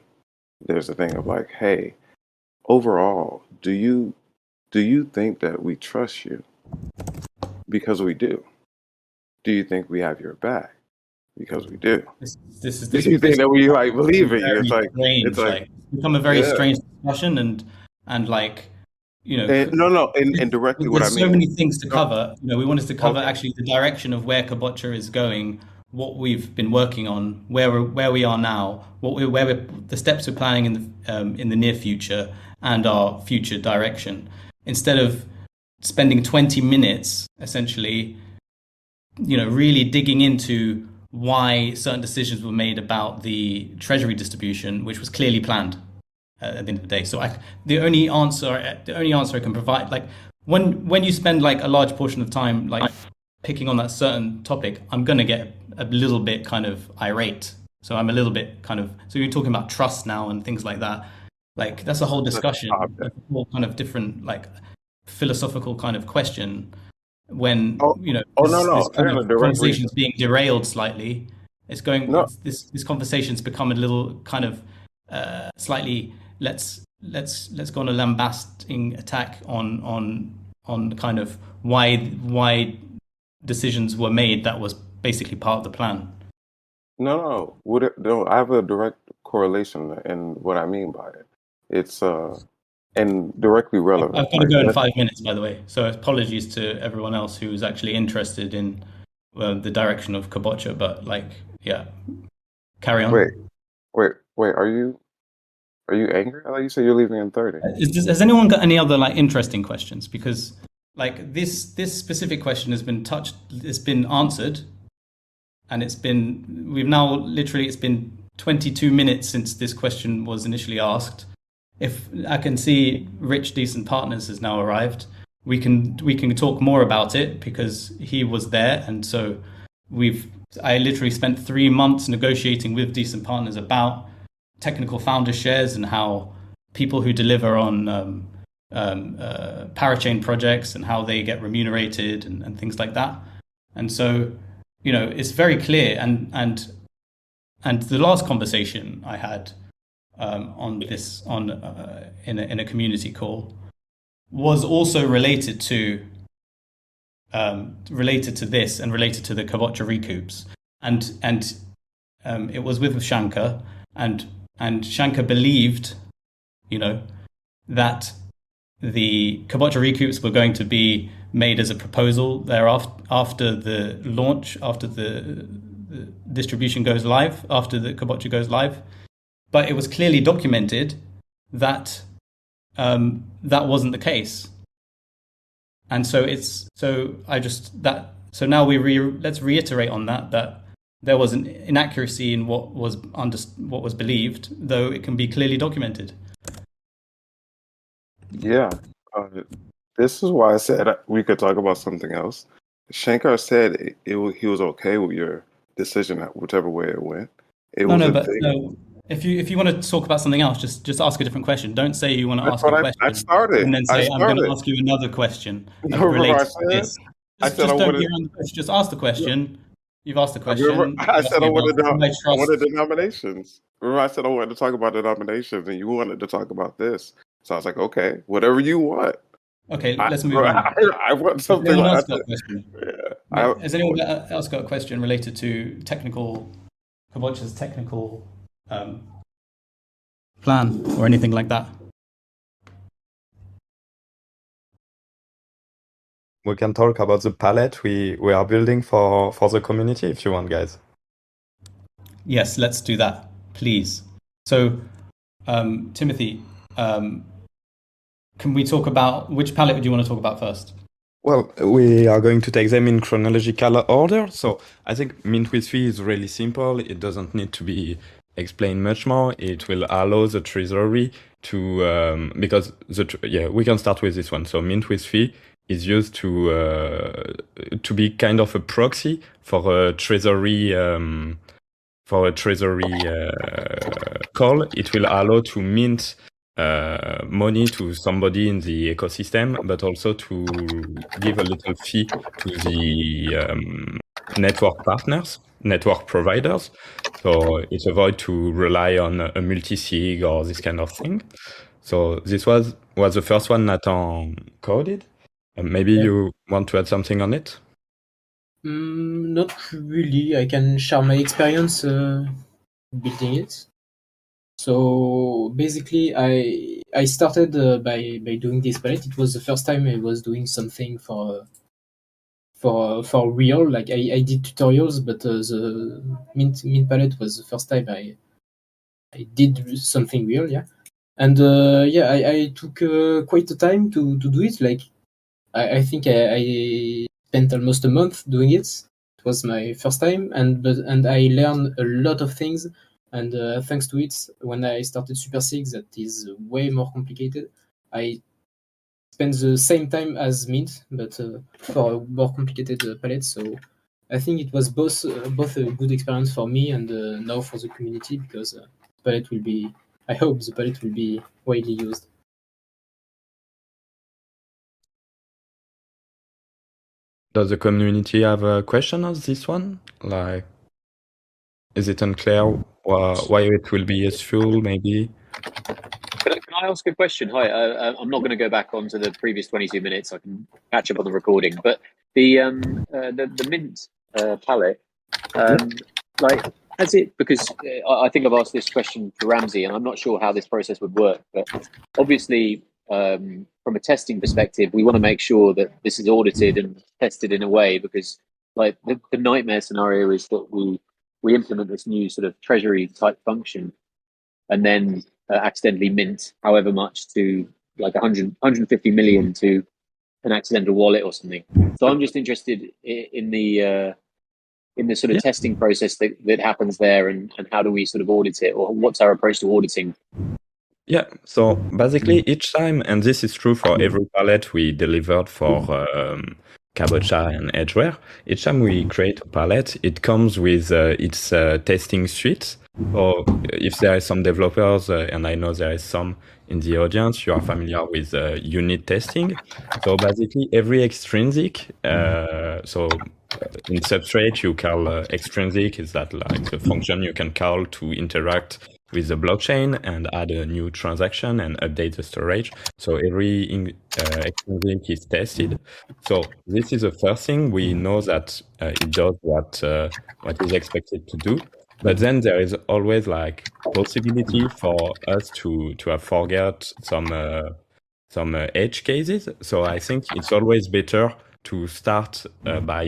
There's a thing of like, hey, overall, do you think that we trust you? Because we do. Do you think we have your back? Because we do. Do you think that we believe in you? It's become a very strange discussion, and like and directly what I mean. There's so many things to cover. We wanted to cover actually the direction of where Kabocha is going, what we've been working on, where we are now, the steps we're planning in the near future, and our future direction. Instead of spending 20 minutes essentially, really digging into why certain decisions were made about the treasury distribution, which was clearly planned at the end of the day. So the only answer I can provide, like when you spend like a large portion of time like picking on that certain topic, I'm going to get a little bit kind of irate. So I'm a little bit so you're talking about trust now and things like that. Like that's a whole discussion, a whole kind of different like philosophical kind of question. When this conversation's being derailed slightly, it's going. No. This conversation's become a little kind of slightly. Let's go on a lambasting attack on kind of why decisions were made that was basically part of the plan. No. I have a direct correlation in what I mean by it. It's and directly relevant. I've got to go in 5 minutes, by the way. So apologies to everyone else who is actually interested in the direction of Kabocha. But carry on. Wait. Are you angry? I thought you said you're leaving in 30. Has anyone got any other interesting questions? Because this specific question has been it's been answered, and it's been 22 minutes since this question was initially asked. If I can see Rich Decent Partners has now arrived, we can talk more about it because he was there, and so I literally spent 3 months negotiating with Decent Partners about technical founder shares and how people who deliver on parachain projects and how they get remunerated and things like that. And so, it's very clear. And the last conversation I had in a community call was also related to this and related to the Kabocha recoups, and it was with Shankar, and Shankar believed, that the Kabocha recoups were going to be made as a proposal thereafter, after the launch, after the distribution goes live, after the Kabocha goes live. But it was clearly documented that that wasn't the case, and so now let's reiterate on that there was an inaccuracy in what was believed, though it can be clearly documented. Yeah, this is why I said we could talk about something else. Shankar said he was okay with your decision, whichever way it went. No. If you want to talk about something else, just ask a different question. Don't say you want to ask a question. I started. And then say, I'm going to ask you another question related to this. Just don't get around the question. Just ask the question. You've asked the question. I said I wanted denominations. Remember, I said I wanted to talk about denominations, and you wanted to talk about this. So I was like, okay, whatever you want. Okay, let's move on. I want something like that. Has anyone else got a question related to Kabocha's technical plan or anything like that? We can talk about the palette we are building for the community if you want, guys. Yes, let's do that, please. So, Timothy, can we talk about which palette do you want to talk about first? Well, we are going to take them in chronological order. So I think Mint with Fee is really simple. It doesn't need to be explained much more. It will allow the treasury to because we can start with this one. So Mint with Fee is used to be kind of a proxy for a treasury call. It will allow to mint money to somebody in the ecosystem, but also to give a little fee to the network partners, network providers. So it avoids to rely on a multi-sig or this kind of thing. So this was the first one Nathan coded. Maybe you want to add something on it? Not really. I can share my experience building it. So basically, I started by doing this palette. It was the first time I was doing something for real. Like I did tutorials, but the Mint palette was the first time I did something real. Yeah, and I took quite a time to do it. Like I think I spent almost a month doing it. It was my first time, and I learned a lot of things. And thanks to it, when I started Super Sig, that is way more complicated. I spent the same time as Mint, but for a more complicated palette. So I think it was both a good experience for me and now for the community, because the palette will be. I hope the palette will be widely used. Does the community have a question on this one? Like, is it unclear why it will be useful, maybe? Can I ask a question? Hi, I'm not going to go back onto the previous 22 minutes. I can catch up on the recording. But the Mint palette, has it? Because I think I've asked this question to Ramsey, and I'm not sure how this process would work. But obviously, from a testing perspective, we want to make sure that this is audited and tested in a way, because like the nightmare scenario is that we implement this new sort of treasury type function and then accidentally mint however much to like 150 million to an accidental wallet or something. So I'm just interested in the sort of testing process that happens there, and how do we sort of audit it, or what's our approach to auditing? Yeah, so basically each time, and this is true for every palette we delivered for Kabocha and Edgeware, each time we create a palette, it comes with its testing suite. So if there are some developers, and I know there is some in the audience, you are familiar with unit testing. So basically every extrinsic, so in Substrate you call extrinsic, is that like the function you can call to interact with the blockchain and add a new transaction and update the storage. So every extrinsic is tested. So this is the first thing. We know that it does what is expected to do. But then there is always like possibility for us to have forgot some edge cases. So I think it's always better to start by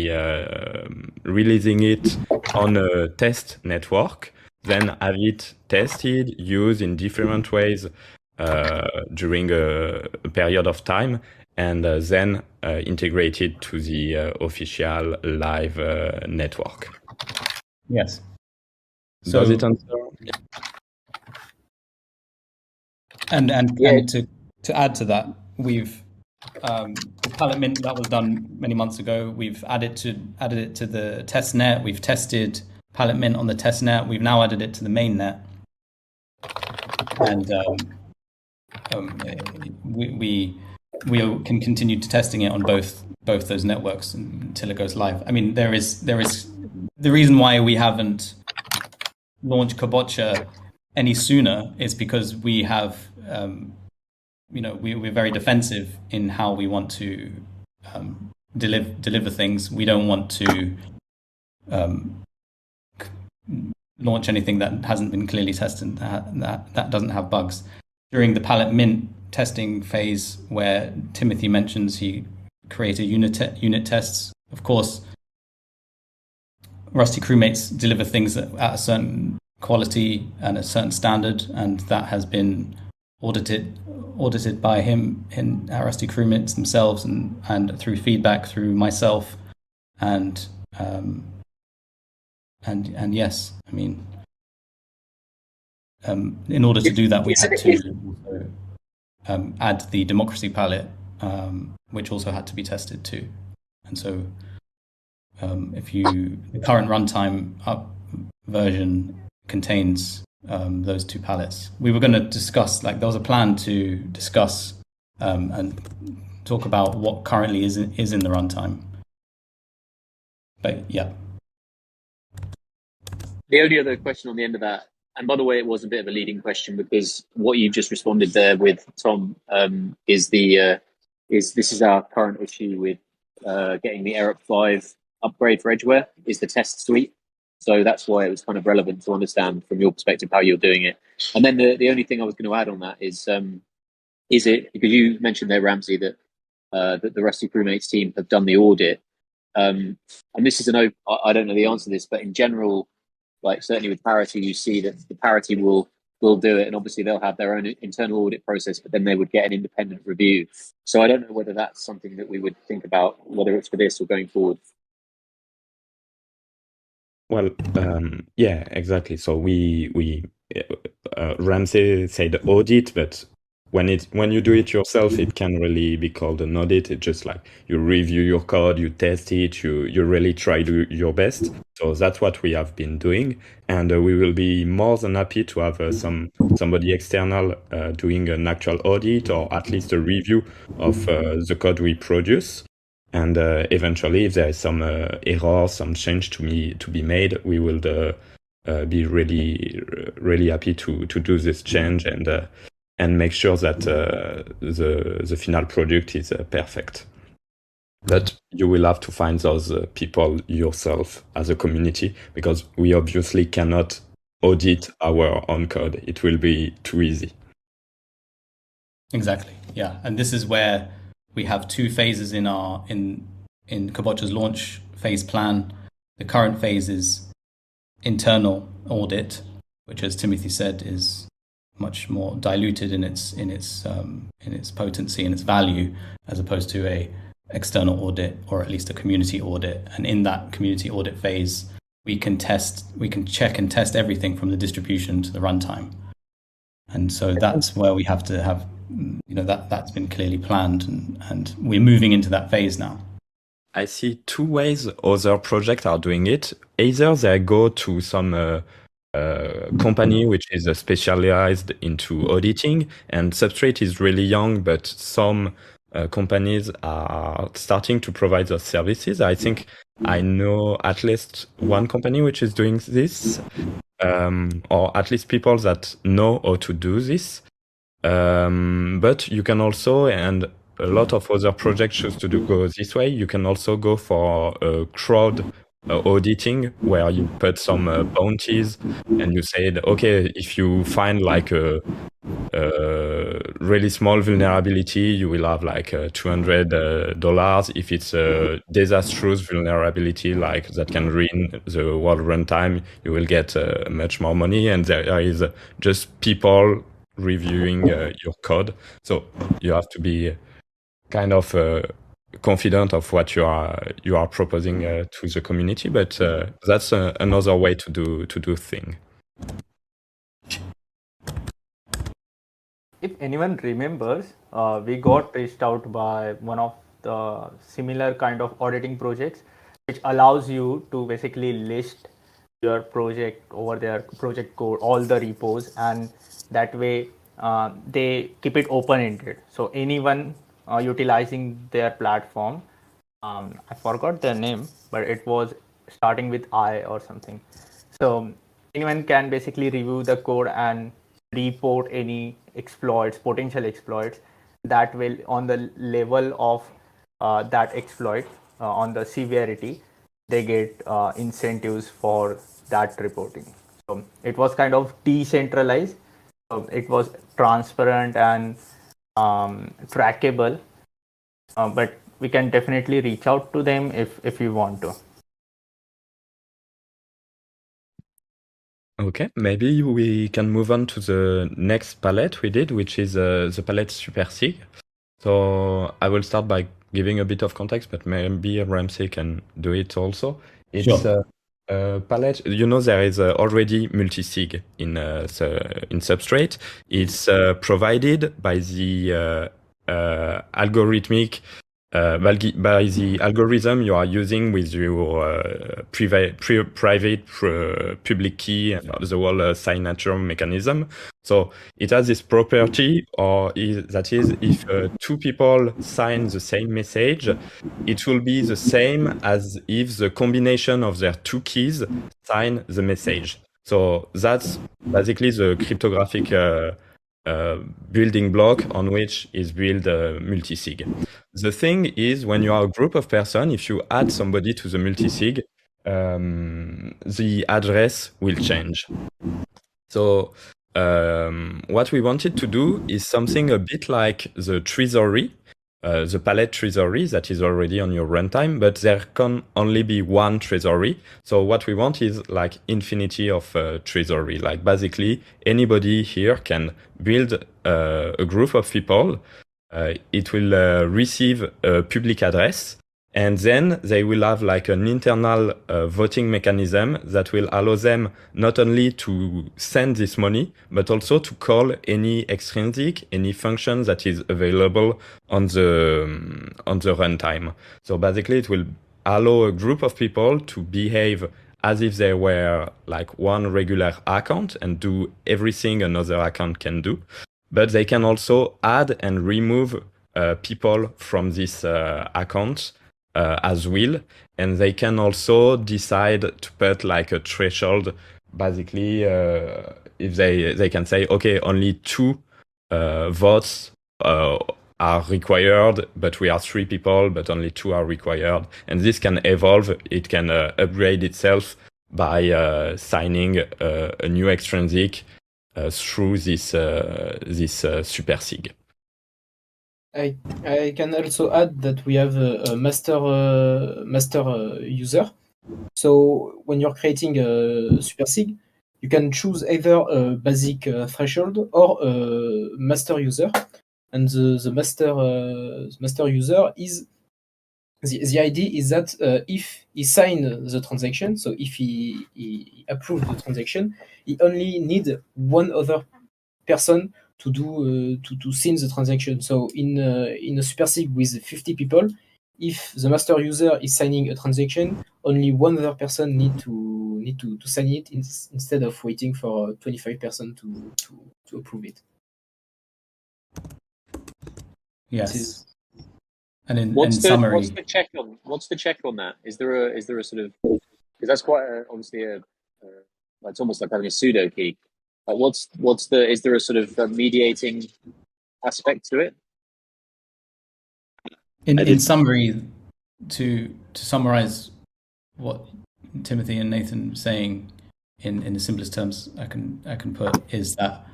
releasing it on a test network, then have it tested, used in different ways during a period of time, and then integrated to the official live network. Yes. Does it answer? And to add to that, we've the palette mint that was done many months ago. We've added it to the test net. We've tested palette mint on the test net. We've now added it to the main net, and we can continue to testing it on both those networks until it goes live. I mean, there is the reason why we haven't launched Kabocha any sooner is because we have, we're very defensive in how we want to deliver things. We don't want to launch anything that hasn't been clearly tested, that doesn't have bugs. During the palette mint testing phase, where Timothy mentions he created unit tests, of course, Rusty crewmates deliver things at a certain quality and a certain standard, and that has been audited by him in our Rusty crewmates themselves, and through feedback through myself, and yes, I mean, in order to do that, we had to also add the democracy palette, which also had to be tested too, and so. The current runtime up version contains those two palettes. We were going to discuss, there was a plan to discuss and talk about what currently is in the runtime. But yeah. The only other question on the end of that, and by the way, it was a bit of a leading question, because what you've just responded there with, Tom, is this is our current issue with getting the ERP 5 upgrade for Edgeware, is the test suite. So that's why it was kind of relevant to understand from your perspective how you're doing it. And then the only thing I was going to add on that is it, because you mentioned there, Ramsey, that the Rusty crewmates team have done the audit, and this is I don't know the answer to this, but in general, like certainly with Parity, you see that the Parity will do it, and obviously they'll have their own internal audit process, but then they would get an independent review. So I don't know whether that's something that we would think about, whether it's for this or going forward. Well, yeah, exactly. So Ramsey said audit, but when you do it yourself, it can really be called an audit. It's just like you review your code, you test it, you really try to do your best. So that's what we have been doing, and we will be more than happy to have somebody external doing an actual audit, or at least a review of the code we produce. And eventually, if there is some error, some change to be made, we will be really happy to do this change and make sure that the final product is perfect. But you will have to find those people yourself as a community, because we obviously cannot audit our own code. It will be too easy. Exactly. Yeah, and this is where we have two phases in Kabocha's launch phase plan. The current phase is internal audit, which, as Timothy said, is much more diluted in its potency and its value, as opposed to a external audit, or at least a community audit. And in that community audit phase, we can check and test everything from the distribution to the runtime. And so that's where we have to have, that's been clearly planned, and we're moving into that phase now. I see two ways other projects are doing it. Either they go to some company which is specialized into auditing, and Substrate is really young, but some companies are starting to provide those services. I think I know at least one company which is doing this, or at least people that know how to do this. But you can also, and a lot of other projects choose to go this way, you can also go for crowd auditing, where you put some bounties, and you said, okay, if you find like a really small vulnerability, you will have like $200. If it's a disastrous vulnerability, like that can ruin the world runtime, you will get much more money. And there is just people reviewing your code, so you have to be kind of confident of what you are proposing to the community. But that's another way to do things. If anyone remembers, we got reached out by one of the similar kind of auditing projects, which allows you to basically list your project over their project code, all the repos, and that way they keep it open-ended. So anyone utilizing their platform, I forgot their name, but it was starting with I or something. So anyone can basically review the code and report any exploits, potential exploits, that will, on the level of that exploit, on the severity, they get incentives for that reporting. So it was kind of decentralized. So it was transparent and trackable, but we can definitely reach out to them if you want to. Okay, maybe we can move on to the next palette we did, which is the palette SuperSig. So I will start by giving a bit of context, but maybe Ramsey can do it also. It's Sure. a palette. There is already multisig in Substrate. It's provided by the algorithmic. By the algorithm you are using with your private public key and the whole signature mechanism. So it has this property, that is, if two people sign the same message, it will be the same as if the combination of their two keys sign the message. So that's basically the cryptographic building block on which is built multisig. The thing is, when you are a group of persons, if you add somebody to the multisig, the address will change. So what we wanted to do is something a bit like the treasury, the palette treasury that is already on your runtime, but there can only be one treasury. So what we want is like infinity of treasury. Like basically anybody here can build a group of people. It will receive a public address, and then they will have like an internal voting mechanism that will allow them not only to send this money, but also to call any extrinsic, any function that is available on the runtime. So basically it will allow a group of people to behave as if they were like one regular account and do everything another account can do. But they can also add and remove people from this account as will, and they can also decide to put like a threshold. Basically, if they can say, okay, only 2 votes are required, but we are 3 people, but only 2 are required, and this can evolve. It can upgrade itself by signing a new extrinsic through this SuperSig. I can also add that we have a master user. So when you're creating a supersig, you can choose either a basic threshold or a master user. And the master user is the idea is that if he signed the transaction, so if he approved the transaction, he only need one other person to do to sign the transaction. So in a supersig with 50 people, if the master user is signing a transaction, only one other person need to sign it instead of waiting for 25% to approve it. Yes. And in summary, what's the check on that? Is there a sort of, because that's quite obviously it's almost like having a pseudo key. Like is there a sort of mediating aspect to it? In summary, to summarize what Timothy and Nathan were saying in the simplest terms I can put is that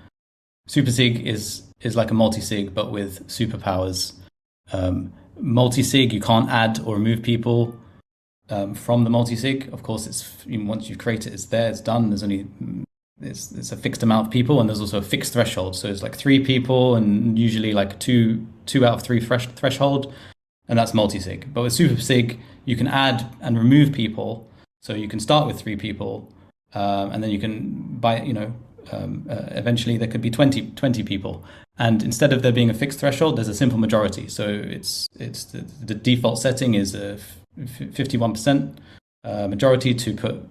supersig is like a multisig but with superpowers. Multisig, you can't add or remove people from the multisig. Of course, once you create it, it's there, it's done. There's a fixed amount of people, and there's also a fixed threshold. So it's like 3 people, and usually like two out of 3 threshold, and that's multisig. But with supersig, you can add and remove people. So you can start with 3 people, and then you can eventually there could be 20 people. And instead of there being a fixed threshold, there's a simple majority. So it's the default setting is a 51% majority to put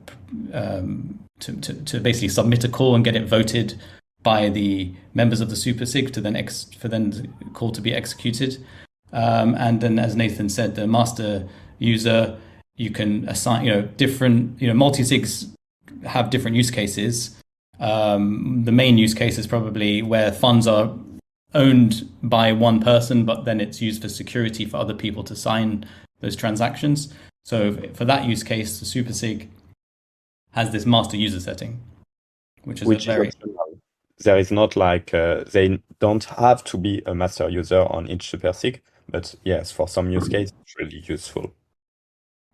to basically submit a call and get it voted by the members of the supersig for then the call to be executed. And then, as Nathan said, the master user, you can assign different multisigs have different use cases. The main use case is probably where funds are owned by one person, but then it's used for security for other people to sign those transactions. So for that use case, the supersig has this master user setting, which is optional. There is not like they don't have to be a master user on each supersig, but yes, for some use case, it's really useful.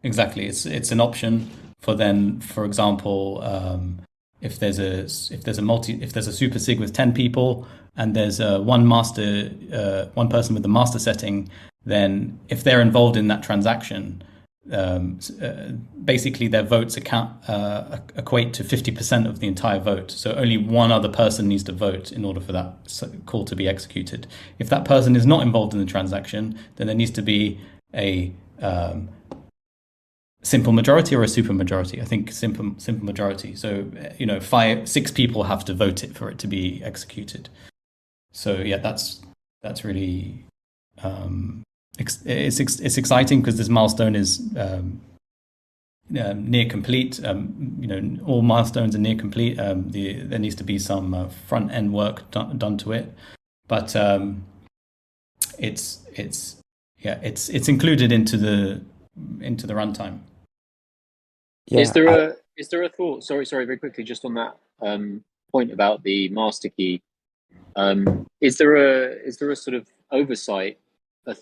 Exactly, it's an option for then, for example, if there's a supersig with 10 people and there's one person with the master setting, then if they're involved in that transaction, basically their votes equate to 50% of the entire vote. So only one other person needs to vote in order for that call to be executed. If that person is not involved in the transaction, then there needs to be a simple majority or a super majority. I think simple majority. So 6 people have to vote it for it to be executed. So yeah, that's really it's exciting because this milestone is near complete. All milestones are near complete. There needs to be some front end work done to it, but it's included into the runtime. Yeah, is there a thought? Sorry, very quickly, just on that point about the master key. Is there a sort of oversight?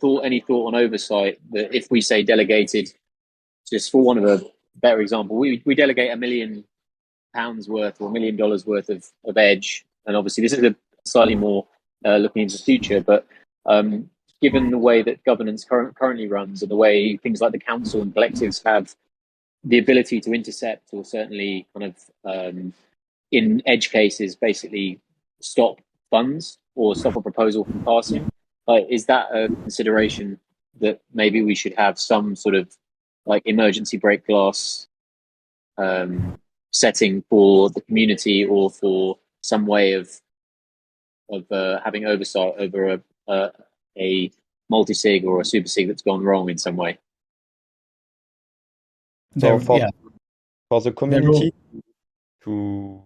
Any thought on oversight that if we say delegated, just for one of a better example, we delegate £1 million worth or $1 million worth of edge, and obviously this is a slightly more looking into the future, but given the way that governance currently runs and the way things like the council and collectives have the ability to intercept or certainly kind of in edge cases basically stop funds or stop a proposal from passing, is that a consideration that maybe we should have some sort of like emergency break glass setting for the community or for some way of having oversight over a multi-sig or a super sig that's gone wrong in some way? So for the community to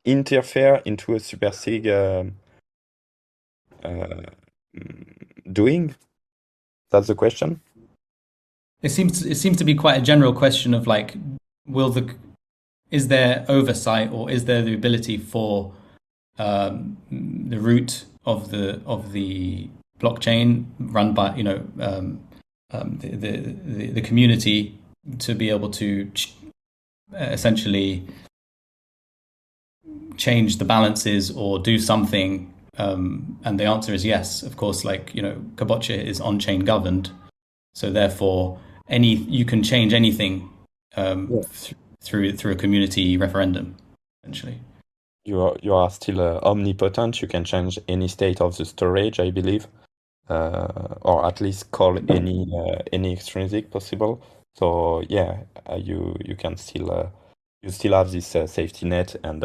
interfere into a supersig doing, that's the question. It seems to be quite a general question of like, is there oversight or is there the ability for the root of the blockchain run by the community to be able to essentially change the balances or do something? And the answer is yes, of course. Like, Kabocha is on-chain governed, so therefore you can change anything through a community referendum, essentially. You are still omnipotent. You can change any state of the storage, I believe, or at least call any extrinsic possible. So yeah, you can still you still have this safety net, and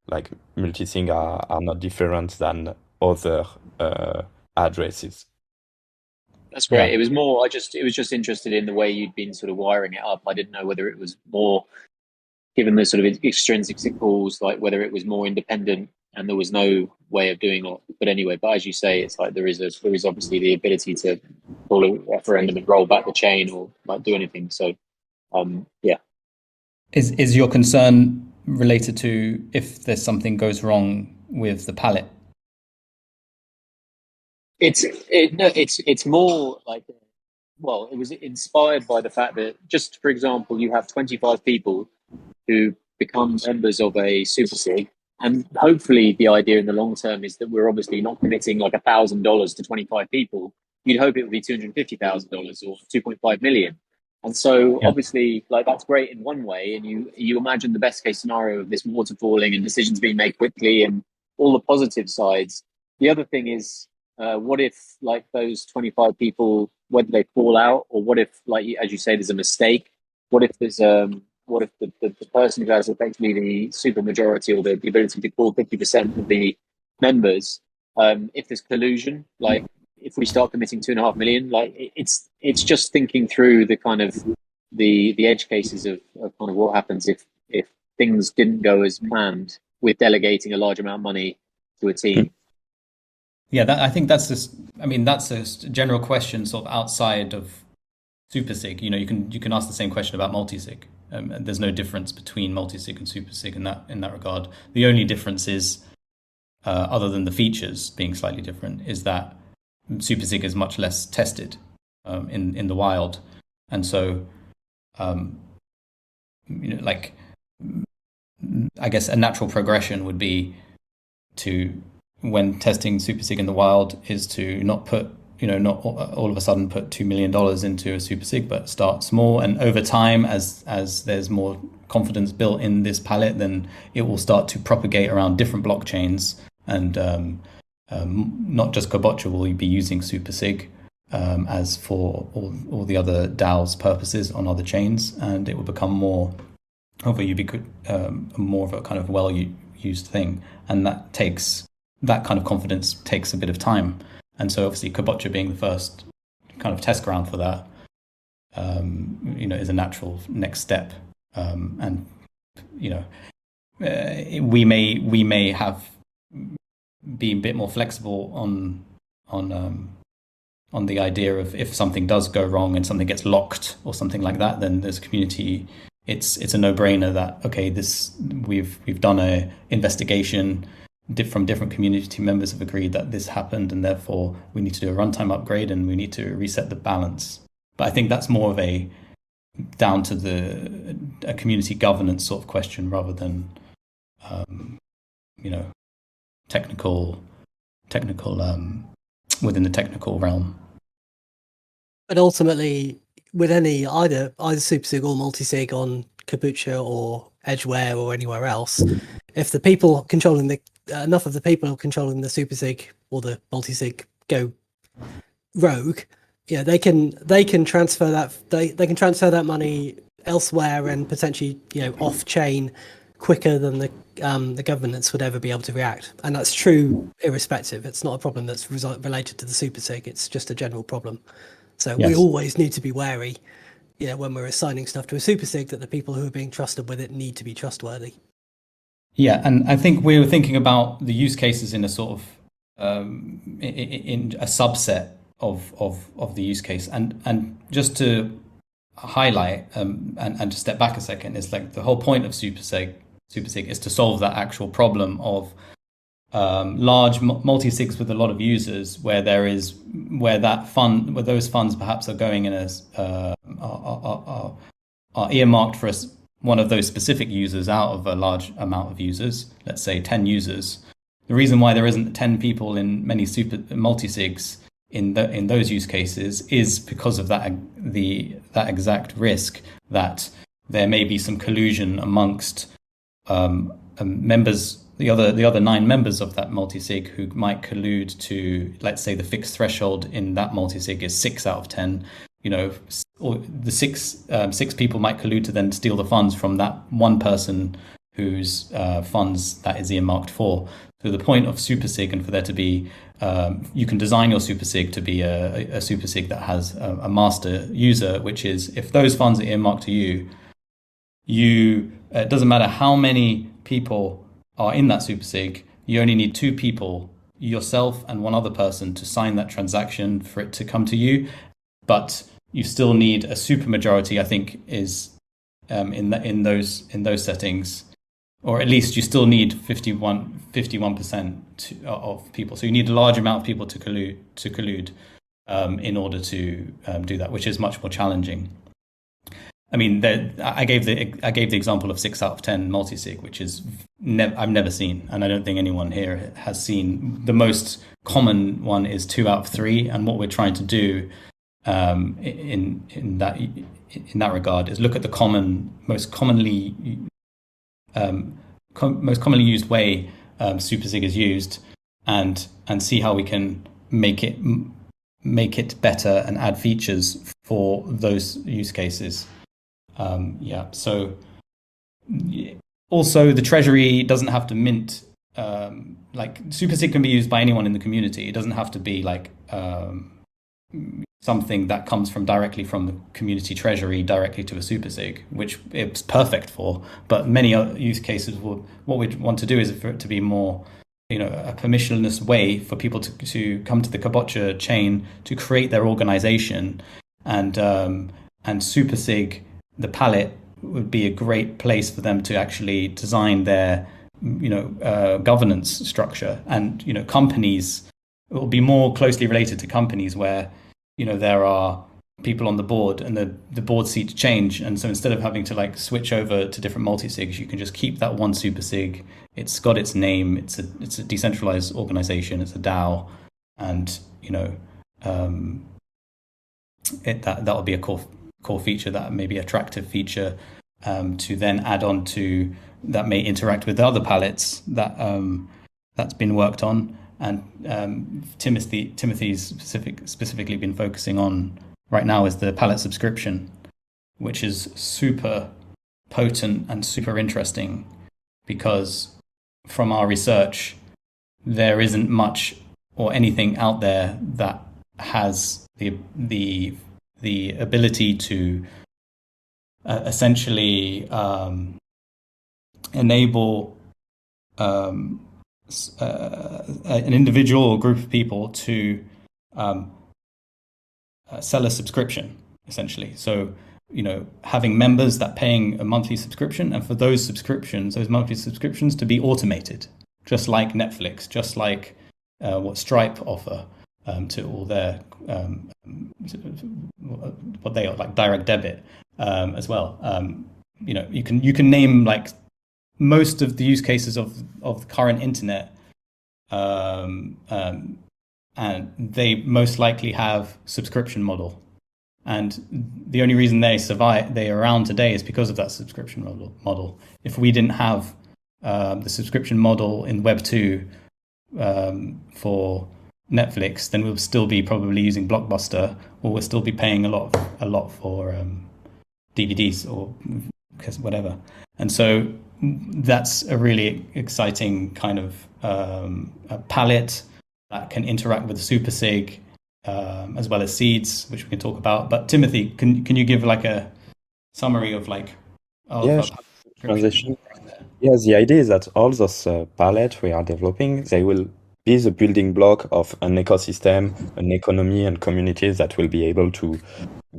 like multisig are not different than other addresses. That's great. Yeah. It was more. It was just interested in the way you'd been sort of wiring it up. I didn't know whether it was more, given the sort of extrinsic calls, like whether it was more independent and there was no way of doing it. But anyway, as you say, it's like there is obviously the ability to call a referendum and roll back the chain or like do anything. So, yeah. Is your concern related to if there's something goes wrong with the palette? It's more like, well, it was inspired by the fact that, just for example, you have 25 people who become members of a super sig, and hopefully the idea in the long term is that we're obviously not committing like $1,000 to 25 people. You'd hope it would be $250,000 or 2.5 million. And so obviously, like, that's great in one way, and you imagine the best case scenario of this waterfalling and decisions being made quickly and all the positive sides. The other thing is, what if, like, those 25 people, whether they fall out, or what if, like, as you say, there's a mistake? What if there's what if the person who has effectively the super majority or the ability to call 50% of the members, if there's collusion, like if we start committing 2.5 million, like it's just thinking through the kind of the edge cases of kind of what happens if things didn't go as planned with delegating a large amount of money to a team. Yeah, I think that's just. I mean, that's a general question, sort of outside of supersig. You can ask the same question about multisig. There's no difference between multisig and supersig in that regard. The only difference is, other than the features being slightly different, is that supersig is much less tested in the wild, and so like, I guess a natural progression would be to, when testing supersig in the wild, is to not put, not all of a sudden put $2 million into a supersig, but start small, and over time, as there's more confidence built in this palette, then it will start to propagate around different blockchains, and not just Kabocha will be using supersig as for all the other DAOs purposes on other chains, and it will become more of a kind of well-used thing, and that kind of confidence takes a bit of time. And so obviously Kabocha being the first kind of test ground for that, is a natural next step. And we may have been a bit more flexible on the idea of, if something does go wrong and something gets locked or something like that, then there's a community. It's a no-brainer that, okay, we've done a investigation. From different community members have agreed that this happened, and therefore we need to do a runtime upgrade and we need to reset the balance. But I think that's more of a down to a community governance sort of question, rather than technical within the technical realm. But ultimately, with either supersig or multisig on Kabocha or Edgeware or anywhere else, if the people controlling enough of the people controlling the supersig or the multisig go rogue, they can transfer that they can transfer that money elsewhere and potentially off chain quicker than the governance would ever be able to react. And that's true irrespective. It's not a problem that's related to the supersig. It's just a general problem. So we always need to be wary, when we're assigning stuff to a supersig, that the people who are being trusted with it need to be trustworthy. Yeah, and I think we were thinking about the use cases in a sort of in a subset of the use case, and just to highlight and to step back a second, is like the whole point of supersig is to solve that actual problem of large multi-sigs with a lot of users, where those funds perhaps are going in as are earmarked for one of those specific users out of a large amount of users, let's say 10 users. The reason why there isn't 10 people in many multi-sigs in those use cases is because of that exact risk that there may be some collusion amongst members, the other 9 members of that multi-sig, who might collude to, let's say, the fixed threshold in that multi-sig is 6 out of 10. Or the six people might collude to then steal the funds from that one person whose funds that is earmarked for. So the point of supersig, and for there to be, you can design your supersig to be a supersig that has a master user, which is, if those funds are earmarked to you, it doesn't matter how many people are in that supersig, you only need 2 people, yourself and one other person, to sign that transaction for it to come to you. But you still need a supermajority, I think, is in those settings, or at least you still need 51% of people. So you need a large amount of people to collude in order to do that, which is much more challenging. I mean, I gave the example of 6 out of 10 multi-sig, which is I've never seen, and I don't think anyone here has seen. The most common one is 2 out of 3, and what we're trying to do in that regard is look at the most commonly used way supersig is used, and see how we can make it better and add features for those use cases. So also the treasury doesn't have to mint, like supersig can be used by anyone in the community. It doesn't have to be like something that comes directly from the community treasury directly to a supersig, which it's perfect for. But many other use cases what we want to do is for it to be more, a permissionless way for people to come to the Kabocha chain to create their organization, and supersig, the palette, would be a great place for them to actually design their governance structure. And companies, it will be more closely related to companies where there are people on the board, and the board seats change, and so instead of having to like switch over to different multi-sigs, you can just keep that one supersig. It's got its name. It's a decentralized organization. It's a DAO, and that will be a core feature, that may be attractive feature to then add on to, that may interact with the other palettes that's been worked on. And Timothy's specifically been focusing on right now is the palette subscription, which is super potent and super interesting, because from our research, there isn't much or anything out there that has the ability to essentially enable an individual or group of people to sell a subscription, essentially. So, having members that paying a monthly subscription, and for those monthly subscriptions to be automated, just like Netflix, just like what Stripe offer to all their what they are, like direct debit as well. You can name like most of the use cases of the current internet, and they most likely have subscription model. And the only reason they are around today is because of that subscription model. If we didn't have the subscription model in Web 2 for Netflix, then we'll still be probably using Blockbuster, or we'll still be paying a lot for DVDs or whatever. And so that's a really exciting kind of a palette that can interact with the supersig, as well as seeds, which we can talk about. But Timothy, can you give like a summary of like transition? Yes, the idea is that all those palettes we are developing, they will be the building block of an ecosystem, an economy, and communities that will be able to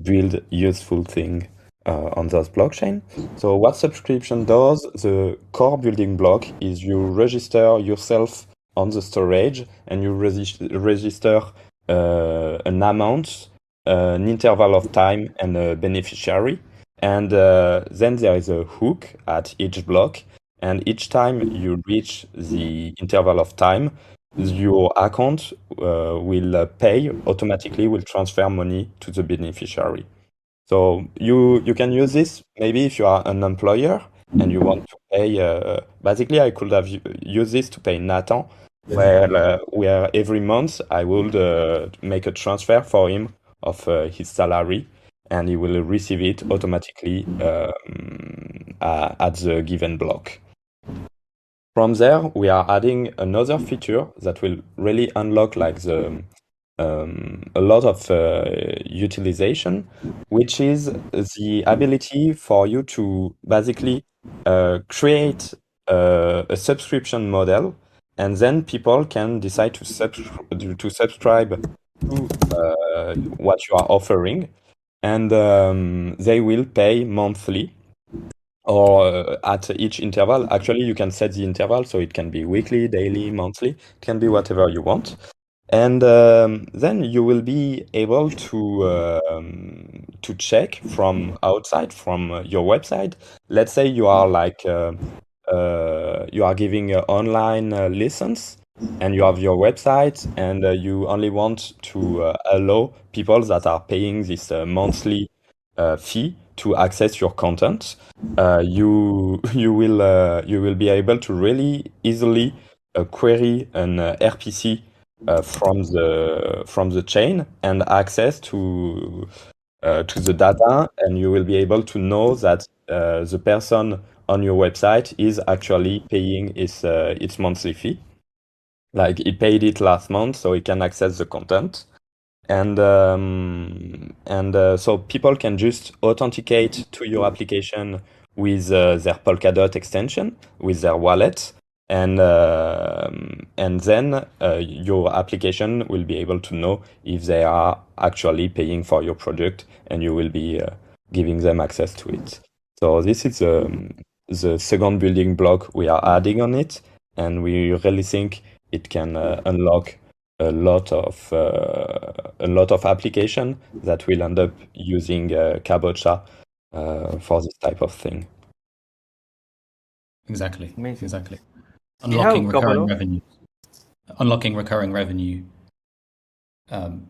build useful things on those blockchain. So what subscription does, the core building block is you register yourself on the storage, and you register an amount, an interval of time, and a beneficiary. And then there is a hook at each block. And each time you reach the interval of time, your account will pay automatically, will transfer money to the beneficiary. So you can use this maybe if you are an employer and you want to pay. Basically, I could have used this to pay Nathan, where every month I would make a transfer for him of his salary, and he will receive it automatically at the given block. From there, we are adding another feature that will really unlock like a lot of utilization, which is the ability for you to basically create a subscription model, and then people can decide to subscribe to what you are offering, and they will pay monthly or at each interval. Actually, you can set the interval, so it can be weekly, daily, monthly. It can be whatever you want. And then you will be able to check from outside, from your website. Let's say you are like you are giving online lessons, and you have your website, and you only want to allow people that are paying this monthly fee to access your content. You will be able to really easily query an RPC from the chain and access to the data, and you will be able to know that the person on your website is actually paying its monthly fee. Like he paid it last month, so he can access the content. And so people can just authenticate to your application with their Polkadot extension, with their wallet, and then your application will be able to know if they are actually paying for your product, and you will be giving them access to it. So this is the second building block we are adding on it, and we really think it can unlock a lot of application that will end up using Kabocha for this type of thing. Exactly. Amazing. Exactly. We have Unlocking a couple recurring of- revenue. Unlocking recurring revenue on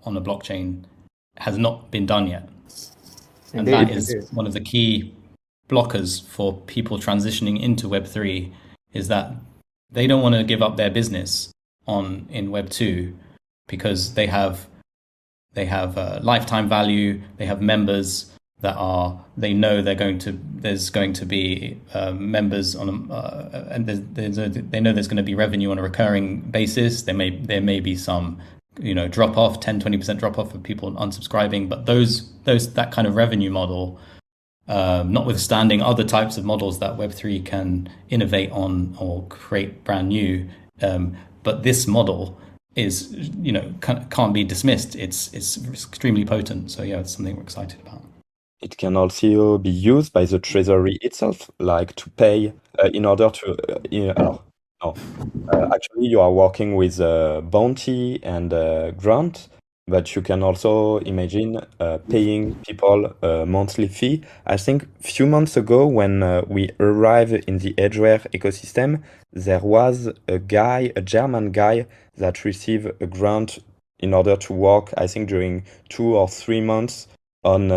a blockchain has not been done yet. And Indeed, that is indeed. one of the key blockers for people transitioning into Web3, is that they don't want to give up their business in Web2 because they have lifetime value. They have members that they know there's going to be members on and they know there's going to be revenue on a recurring basis. There may be some drop off, 10-20% drop off of people unsubscribing, but that kind of revenue model, notwithstanding other types of models that Web3 can innovate on or create brand new, but this model is can't be dismissed. It's extremely potent. So yeah, it's something we're excited about. It can also be used by the treasury itself, like to pay in order to. Actually, you are working with bounty and grant, but you can also imagine paying people a monthly fee. I think a few months ago, when we arrived in the Edgeware ecosystem, there was a German guy that received a grant in order to work, I think, during 2 or 3 months on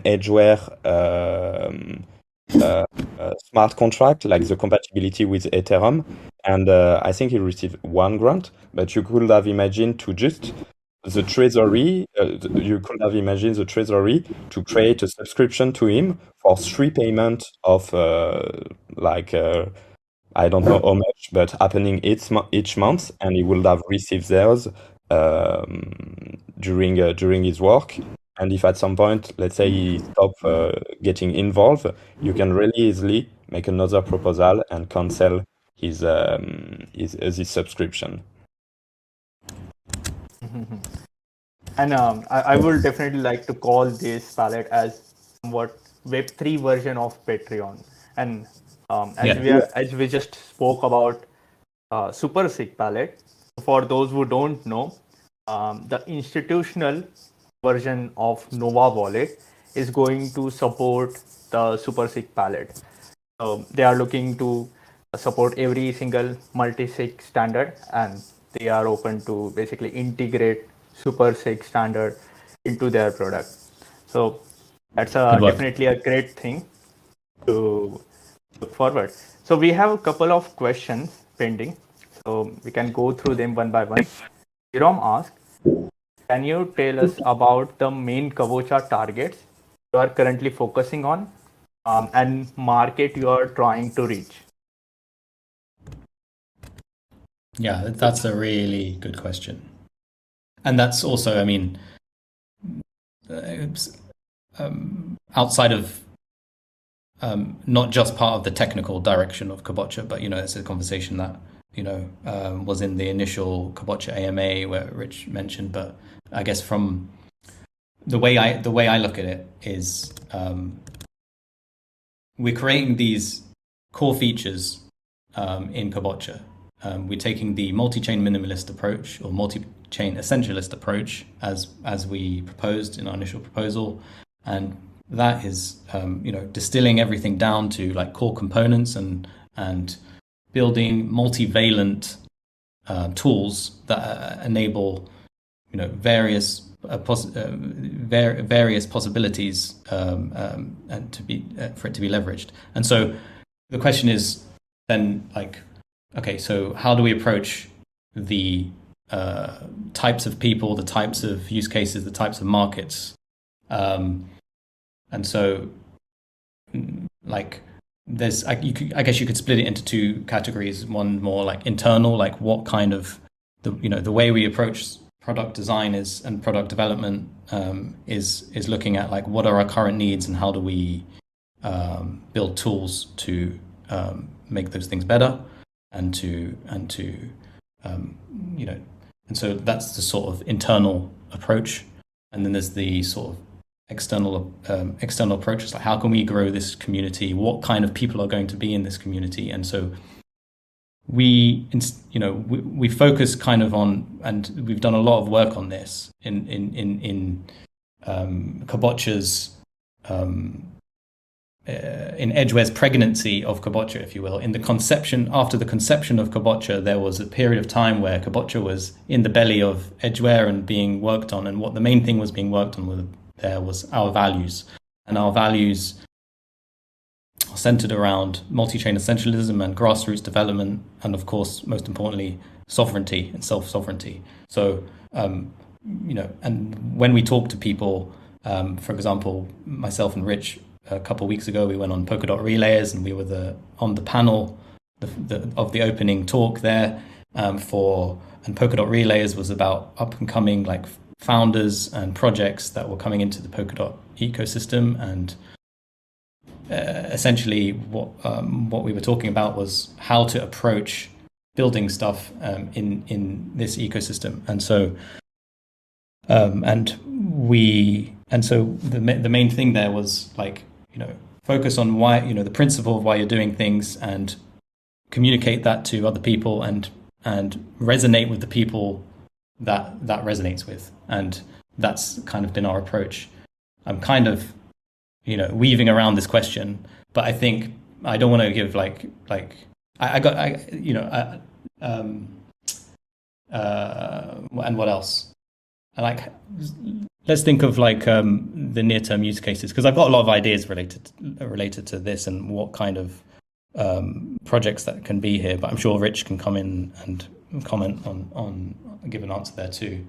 Edgeware smart contract, like the compatibility with Ethereum, and I think he received 1 grant. But you could have imagined to just the treasury. You could have imagined the treasury to create a subscription to him for 3 payments of I don't know how much, but happening each month, and he would have received theirs during his work. And if at some point, let's say he stops getting involved, you can really easily make another proposal and cancel his subscription. And I would definitely like to call this palette as somewhat Web3 version of Patreon. And as we just spoke about Super SIG palette. For those who don't know, the institutional version of Nova Wallet is going to support the Super SIG palette. They are looking to support every single multi-sig standard, and they are open to basically integrate Super SIG standard into their product. So that's definitely a great thing to look forward. So we have a couple of questions pending, so we can go through them one by one. Jerome asked, can you tell us about the main Kabocha targets you are currently focusing on and market you are trying to reach? Yeah, that's a really good question. And that's also, I mean, outside of not just part of the technical direction of Kabocha, but, it's a conversation that, was in the initial Kabocha AMA where Rich mentioned. But I guess from the way I look at it is we're creating these core features in Kabocha. We're taking the multi-chain minimalist approach or multi-chain essentialist approach as we proposed in our initial proposal, and that is distilling everything down to like core components and building multivalent tools that enable various possibilities and for it to be leveraged. And so the question is then like, okay, so how do we approach the types of people, the types of use cases, the types of markets? And so, like, I guess you could split it into two categories. One more like internal, like what kind of the way we approach product design and product development is looking at like what are our current needs and how do we build tools to make those things better. And so that's the sort of internal approach, and then there's the sort of external approaches, like how can we grow this community? What kind of people are going to be in this community? And so we focus kind of on, and we've done a lot of work on this in Kabocha's. In Edgeware's pregnancy of Kabocha, if you will. After the conception of Kabocha, there was a period of time where Kabocha was in the belly of Edgeware and being worked on, and what the main thing was being worked on there was our values. And our values are centered around multi-chain essentialism and grassroots development, and of course, most importantly, sovereignty and self-sovereignty. So, and when we talk to people, for example, myself and Rich, a couple of weeks ago, we went on Polkadot Relayers, and we were on the panel of the opening talk there. And Polkadot Relayers was about up and coming like founders and projects that were coming into the Polkadot ecosystem. And essentially, what we were talking about was how to approach building stuff in this ecosystem. And so, the main thing there was like, focus on why, the principle of why you're doing things, and communicate that to other people and resonate with the people that resonates with. And that's kind of been our approach. I'm kind of, weaving around this question, but I think I don't want to give and what else? Let's think of the near-term use cases, because I've got a lot of ideas related to this and what kind of projects that can be here. But I'm sure Rich can come in and comment on give an answer there too.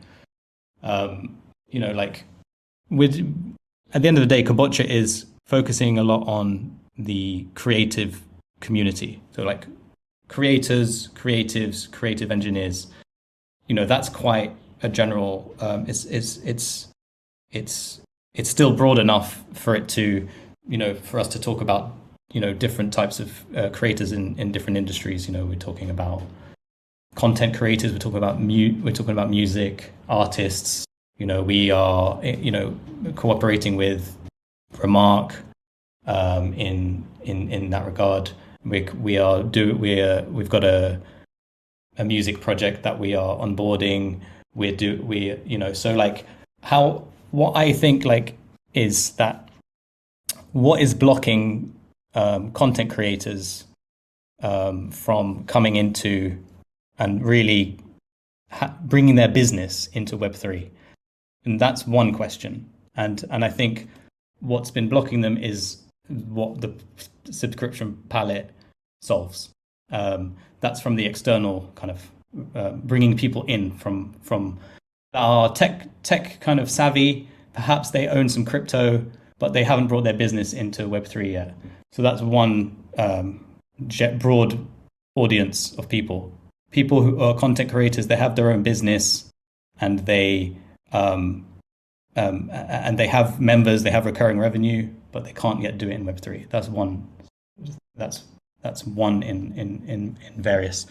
At the end of the day, Kabocha is focusing a lot on the creative community. So like creators, creatives, creative engineers. That's quite a general. It's still broad enough for it to, for us to talk about, different types of creators in different industries. We're talking about content creators. We're talking about music artists. We are, cooperating with Remark in that regard. We've got a a music project that we are onboarding. What I think like is that what is blocking content creators from coming into and really bringing their business into Web3, and that's one question. And I think what's been blocking them is what the subscription palette solves. That's from the external kind of bringing people in from our tech kind of savvy. Perhaps they own some crypto, but they haven't brought their business into Web3 yet. So that's one broad audience of people who are content creators. They have their own business, and they have members, they have recurring revenue, but they can't yet do it in Web3. That's one. That's one in various.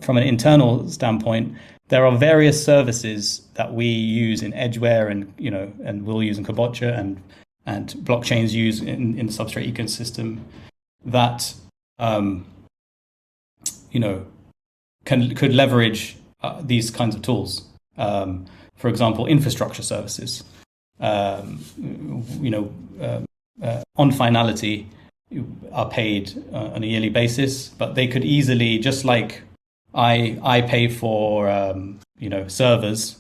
From an internal standpoint, there are various services that we use in Edgeware, and we'll use in Kabocha, and blockchains use in the Substrate ecosystem that could leverage these kinds of tools. For example, infrastructure services. On finality are paid on a yearly basis, but they could easily, just like I pay for servers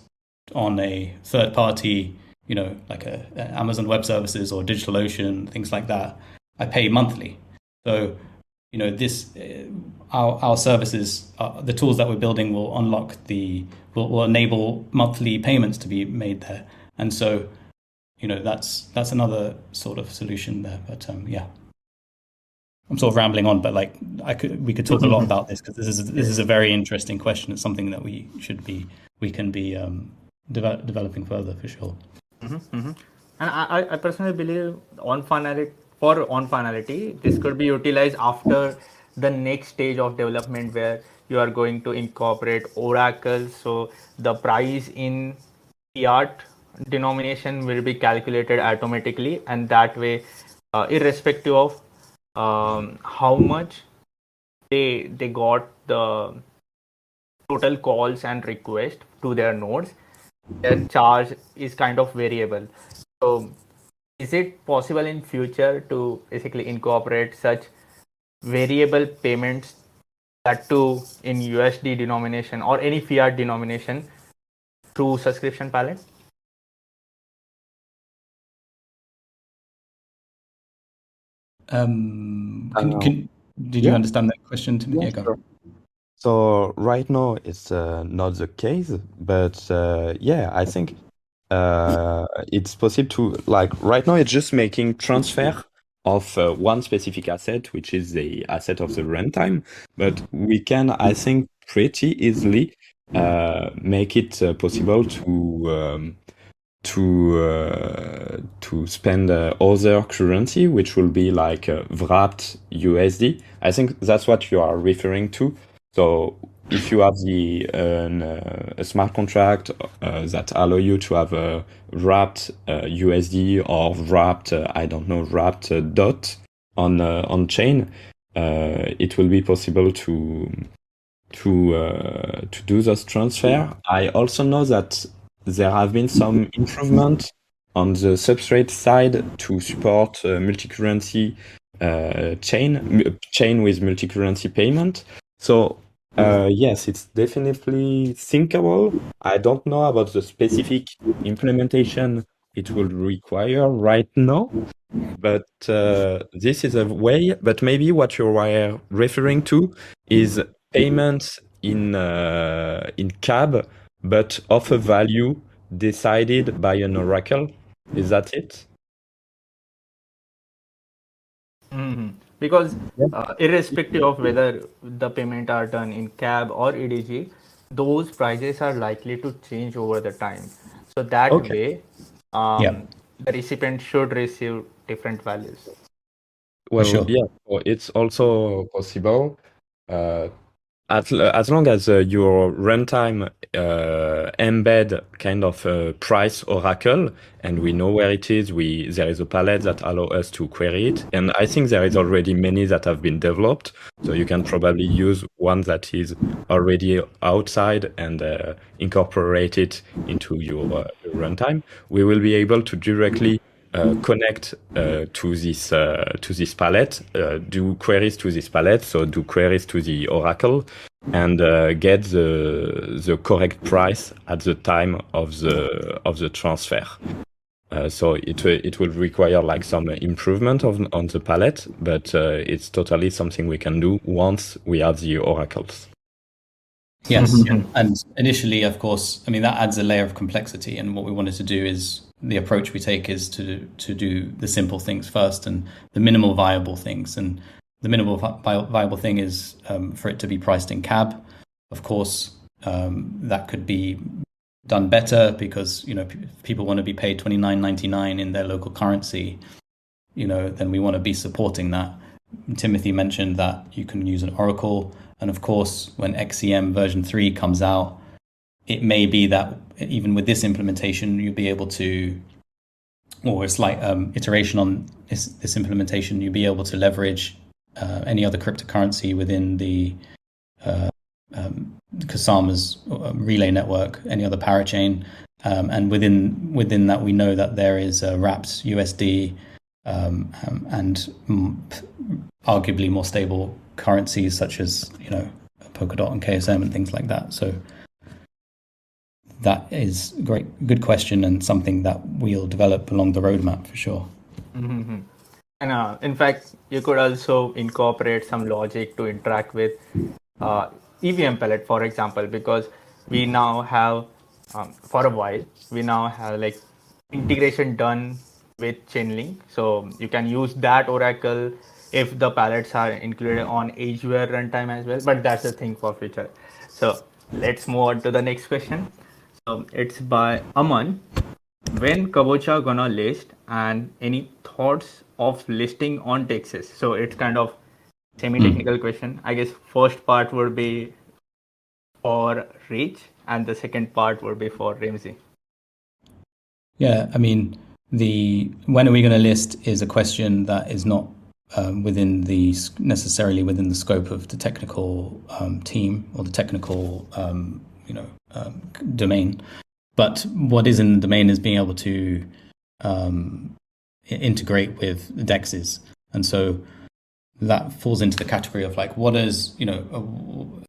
on a third party, like a Amazon Web Services or DigitalOcean, things like that. I pay monthly. So our services, the tools that we're building will will enable monthly payments to be made there, and so that's another sort of solution there. But yeah, I'm sort of rambling on, but we could talk a lot about this, because this is a very interesting question. It's something that we can be developing further for sure. And I personally believe on finality, this could be utilized after the next stage of development, where you are going to incorporate oracles. So the price in fiat denomination will be calculated automatically, and that way, irrespective of how much they got the total calls and requests to their nodes, their charge is kind of variable. So is it possible in future to basically incorporate such variable payments, that too in USD denomination or any fiat denomination, through subscription palette? Did you understand that question to me? Yeah, sure. So right now it's not the case, but I think it's possible to, right now it's just making transfer of one specific asset, which is the asset of the runtime, but we can, I think, pretty easily make it possible to spend other currency, which will be like wrapped USD. I think that's what you are referring to. So if you have a smart contract that allow you to have a wrapped USD or wrapped wrapped DOT on chain, it will be possible to do this transfer. I also know that there have been some improvement on the substrate side to support multi-currency chain with multi-currency payment. So yes, it's definitely thinkable. I don't know about the specific implementation it will require right now, but this is a way. But maybe what you were referring to is payments in CAB, but of a value decided by an oracle. Is that it? Because irrespective of whether the payment are done in CAB or EDG, those prices are likely to change over the time. So that way, the recipient should receive different values. Well, sure. Yeah, so it's also possible as long as your runtime embed kind of a price oracle, and we know where it is, there is a palette that allow us to query it, and I think there is already many that have been developed, so you can probably use one that is already outside and incorporate it into your runtime. We will be able to directly connect to this palette, do queries to this palette, so do queries to the oracle, and get the correct price at the time of the transfer. So it will require like some improvement on the palette, but it's totally something we can do once we have the oracles. Yes, and initially, of course, I mean that adds a layer of complexity, and what we wanted to do is the approach we take is to do the simple things first and the minimal viable things. And the minimal viable thing is for it to be priced in CAB. Of course, that could be done better because if people want to be paid $29.99 in their local currency, then we want to be supporting that. Timothy mentioned that you can use an oracle, and of course, when XEM version 3 comes out, it may be that even with this implementation, you'll be able to, or a slight iteration on this implementation, you'll be able to leverage any other cryptocurrency within the Kusama's relay network, any other parachain, and within that, we know that there is wrapped USD and arguably more stable currencies such as Polkadot and KSM and things like that. So that is good question, and something that we'll develop along the roadmap for sure. Mm-hmm. And in fact, you could also incorporate some logic to interact with EVM palette, for example, because we now have, for a while, we now have like integration done with Chainlink. So you can use that oracle if the palettes are included on Azure runtime as well, but that's a thing for future. So let's move on to the next question. So it's by Aman. When Kabocha gonna list, and any thoughts of listing on Texas? So it's kind of semi-technical question. I guess first part would be for Rich, and the second part would be for Ramsey. Yeah, I mean, when are we going to list is a question that is not necessarily within the scope of the technical team or the technical domain. But what is in the domain is being able to integrate with the DEXs, and so that falls into the category of like what are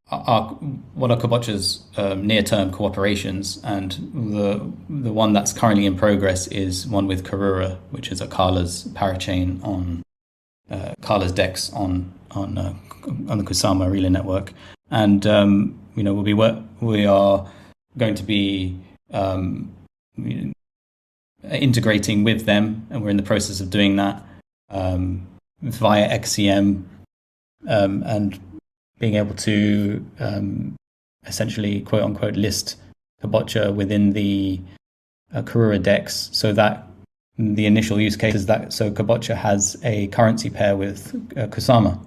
Kabocha's near-term cooperations, and the one that's currently in progress is one with Karura, which is a Kala's parachain on Kala's DEX on the Kusama relay network, and we are going to be integrating with them, and we're in the process of doing that via XCM, and being able to essentially quote unquote list Kabocha within the Karura DEX, so that the initial use case is that Kabocha has a currency pair with Kusama,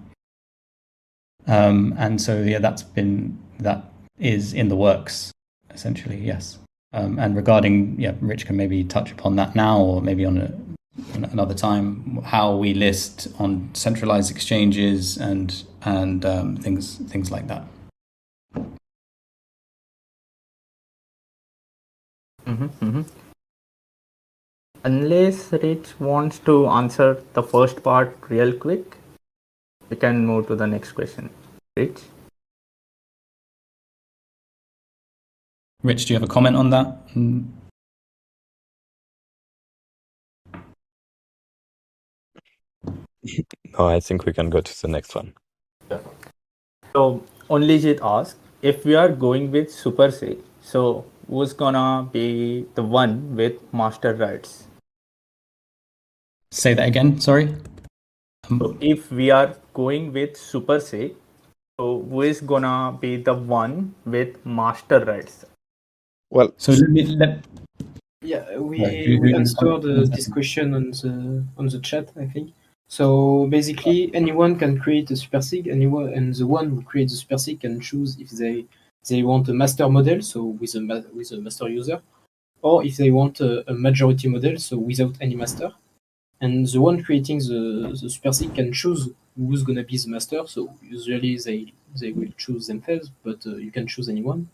and so that is in the works essentially. Yes. And regarding, Rich can maybe touch upon that now, or maybe on another time, how we list on centralized exchanges and things like that. Unless Rich wants to answer the first part real quick, we can move to the next question. Rich? Rich, do you have a comment on that? No, I think we can go to the next one. So Onlyjit asked, if we are going with SuperSig, so who's gonna be the one with master rights? Say that again, sorry. So if we are going with SuperSig, so who is gonna be the one with master rights? Well, so we answered this question on the chat, I think. So basically, anyone can create a supersig. Anyone, and the one who creates the supersig can choose if they want a master model, so with a master user, or if they want a majority model, so without any master. And the one creating the supersig can choose who's gonna be the master. So usually they will choose themselves, but you can choose anyone.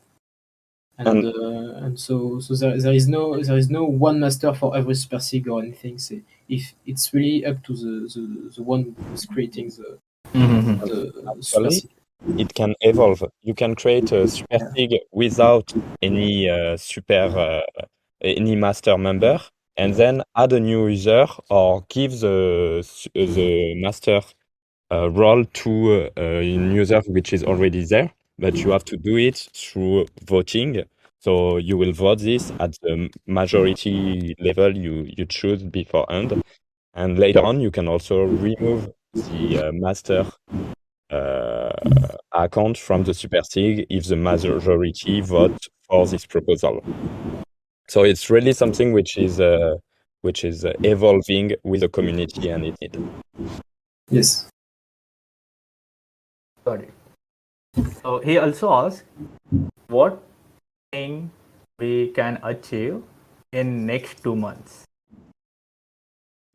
And so there is no one master for every supersig or anything. So if it's really up to the one who's creating the Actually, supersig. it can evolve. You can create a super sig without any any master member, and then add a new user or give the master role to a user which is already there. But you have to do it through voting. So you will vote this at the majority level you choose beforehand, and later on you can also remove the master account from the supersig if the majority vote for this proposal. So it's really something which is evolving with the community and it. Yes. Got it. So he also asked, what thing we can achieve in next 2 months?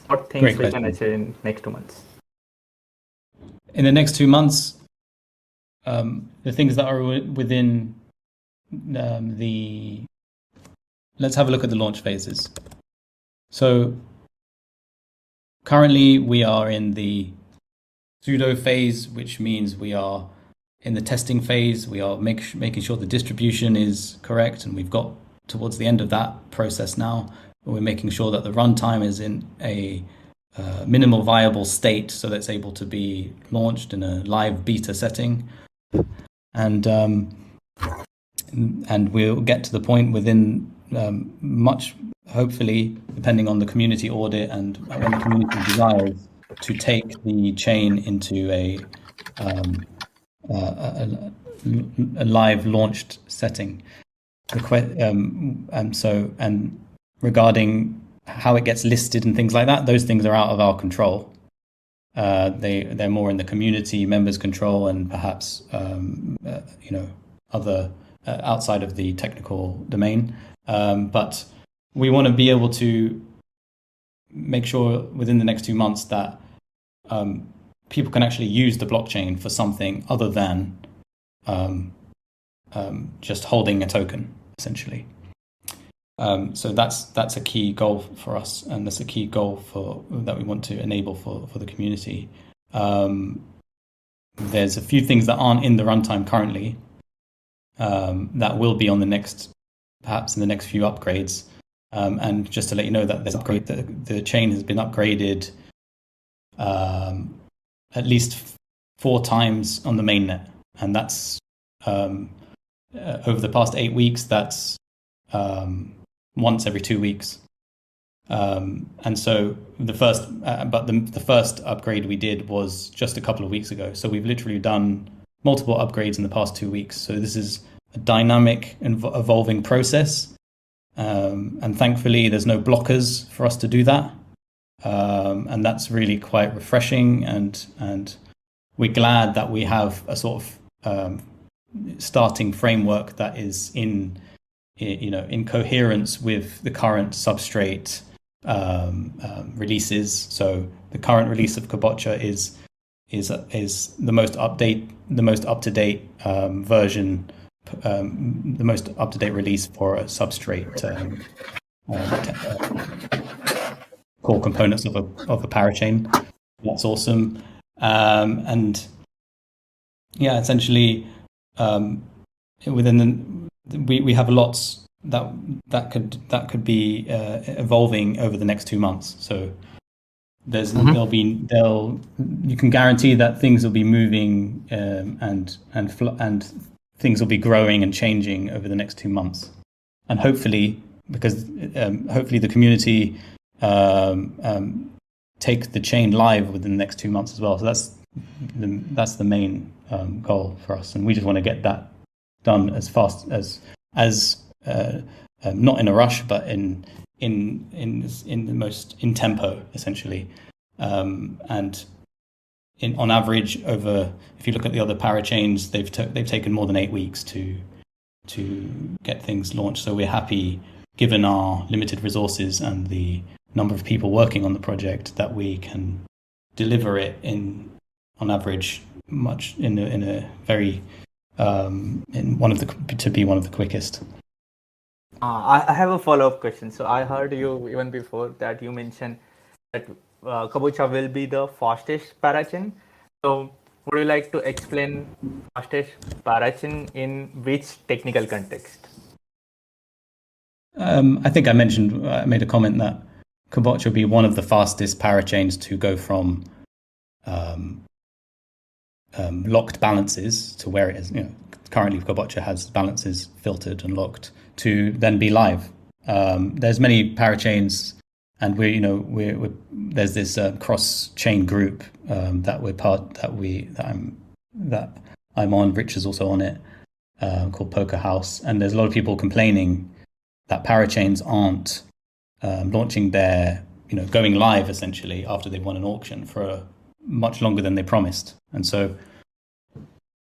What things Great we can question. achieve in next 2 months? In the next 2 months, the things that are within let's have a look at the launch phases. So currently we are in the pseudo phase, which means we are in the testing phase. We are making sure the distribution is correct, and we've got towards the end of that process now. We're making sure that the runtime is in a minimal viable state so that it's able to be launched in a live beta setting. And we'll get to the point within hopefully, depending on the community audit and when the community desires, to take the chain into a live launched setting. And regarding how it gets listed and things like that, those things are out of our control. They're more in the community members' control and perhaps other outside of the technical domain. But we want to be able to make sure within the next 2 months that people can actually use the blockchain for something other than just holding a token, essentially. So that's a key goal for us, and that's a key goal that we want to enable for the community. There's a few things that aren't in the runtime currently that will be on perhaps in the next few upgrades. And just to let you know that the chain has been upgraded at least 4 times on the mainnet, and that's over the past 8 weeks. That's once every 2 weeks. And so the first upgrade we did was just a couple of weeks ago. So we've literally done multiple upgrades in the past 2 weeks. So this is a dynamic and evolving process. And thankfully there's no blockers for us to do that. And that's really quite refreshing. And we're glad that we have a sort of starting framework that is in coherence with the current substrate releases. So the current release of Kabocha is the most up to date version, the most up to date release for a substrate core components of a parachain. That's awesome. And yeah, essentially within we have lots that could be evolving over the next 2 months. So you can guarantee that things will be moving and things will be growing and changing over the next 2 months. And hopefully, because hopefully the community take the chain live within the next 2 months as well. So that's the main goal for us, and we just want to get that done as fast as not in a rush, but in the most in tempo, essentially. And on average, if you look at the other parachains, they've taken more than 8 weeks to get things launched. So we're happy, given our limited resources and the number of people working on the project, that we can deliver it on average to be one of the quickest. I have a follow-up question. So I heard you even before that you mentioned that Kabocha will be the fastest parachain. So would you like to explain fastest parachain in which technical context? I think I made a comment that Kabocha will be one of the fastest parachains to go from locked balances to where it is. Currently Kabocha has balances filtered and locked to then be live. There's many parachains, and there's this cross-chain group that I'm on. Rich is also on it, called Poker House, and there's a lot of people complaining that parachains aren't launching going live essentially after they've won an auction for much longer than they promised. And so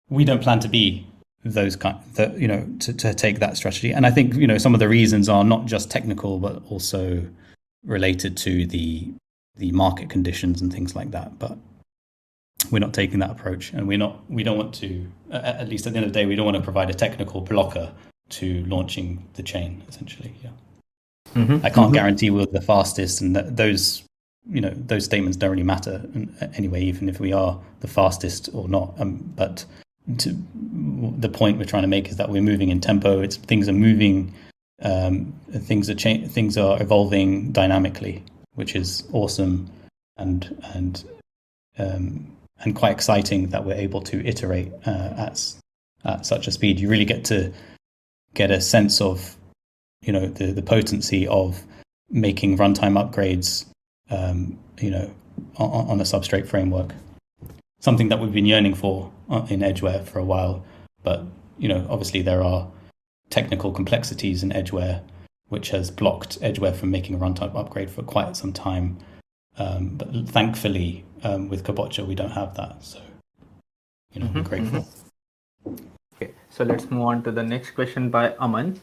we don't plan to be those to take that strategy. And I think some of the reasons are not just technical, but also related to the market conditions and things like that. But we're not taking that approach, and we don't want to, at least at the end of the day, we don't want to provide a technical blocker to launching the chain essentially. I can't guarantee we're the fastest, and those statements don't really matter anyway, even if we are the fastest or not. But the point we're trying to make is that we're moving in tempo. Things are moving, things are evolving dynamically, which is awesome and quite exciting that we're able to iterate at such a speed. You really get a sense of the potency of making runtime upgrades on a substrate framework, something that we've been yearning for in Edgeware for a while. But obviously there are technical complexities in Edgeware which has blocked Edgeware from making a runtime upgrade for quite some time. But thankfully with Kabocha we don't have that, so we're grateful. Okay, so let's move on to the next question by Aman.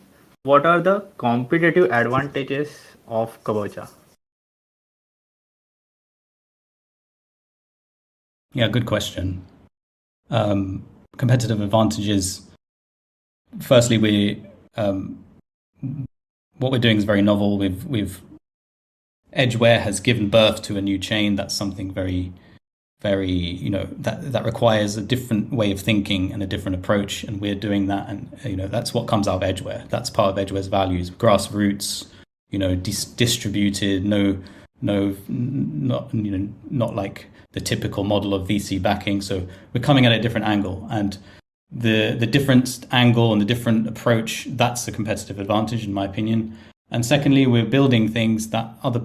What are the competitive advantages of Kabocha? Yeah, good question. Competitive advantages. Firstly, what we're doing is very novel. Edgeware has given birth to a new chain. That's something very, very, that requires a different way of thinking and a different approach, and we're doing that. And that's what comes out of Edgeware. That's part of Edgeware's values: grassroots, distributed, not like the typical model of VC backing. So we're coming at a different angle, and the different angle and the different approach, that's a competitive advantage in my opinion. And secondly, we're building things that other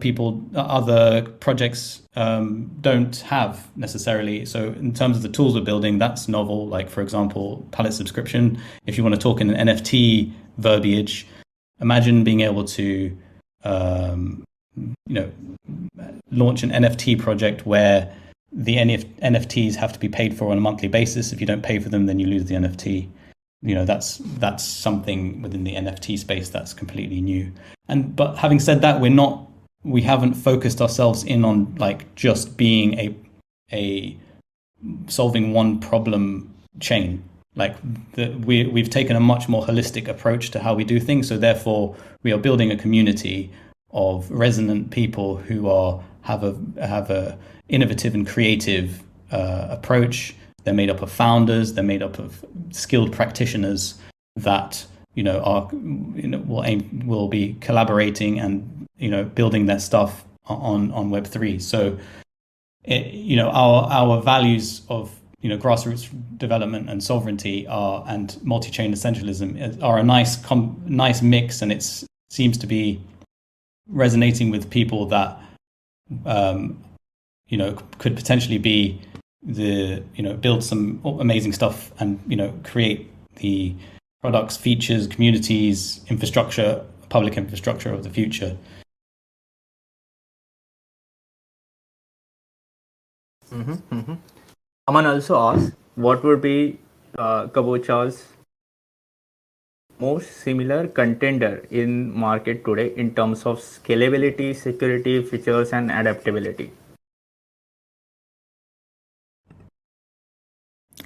projects don't have necessarily. So in terms of the tools we're building, that's novel. Like, for example, pallet subscription. If you want to talk in an NFT verbiage, imagine being able to launch an NFT project where the NFTs have to be paid for on a monthly basis. If you don't pay for them, then you lose the NFT. That's something within the NFT space that's completely new. But having said that, we haven't focused ourselves in on like just being a solving one problem chain. Like we've taken a much more holistic approach to how we do things. So therefore, we are building a community of resonant people who have a innovative and creative approach. They're made up of founders. They're made up of skilled practitioners that will be collaborating and building their stuff on Web3. So our values of grassroots development and sovereignty and multi-chain essentialism are a nice mix, and it seems to be resonating with people that could potentially be build some amazing stuff and create the products, features, communities, infrastructure, public infrastructure of the future. Aman also asked, what would be Kabocha's most similar contender in market today in terms of scalability, security, features, and adaptability?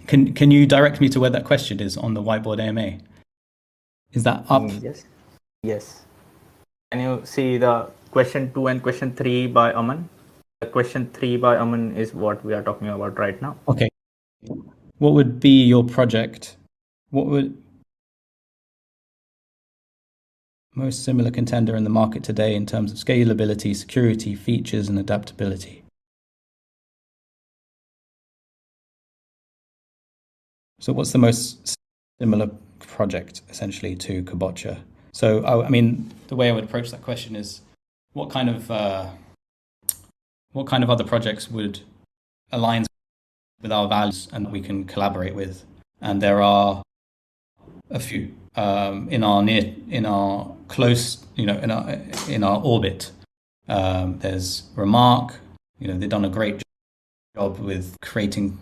Can you direct me to where that question is on the whiteboard AMA? Is that up? Yes. Can you see the question 2 and question 3 by Aman? The question 3 by Aman is what we are talking about right now. Okay. What would be your project? What would most similar contender in the market today in terms of scalability, security, features, and adaptability? So what's the most similar project essentially to Kabocha? So, I mean, the way I would approach that question is what kind of other projects would align with our values and we can collaborate with? And there are a few in our close, in our orbit. There's Remark. They've done a great job with creating,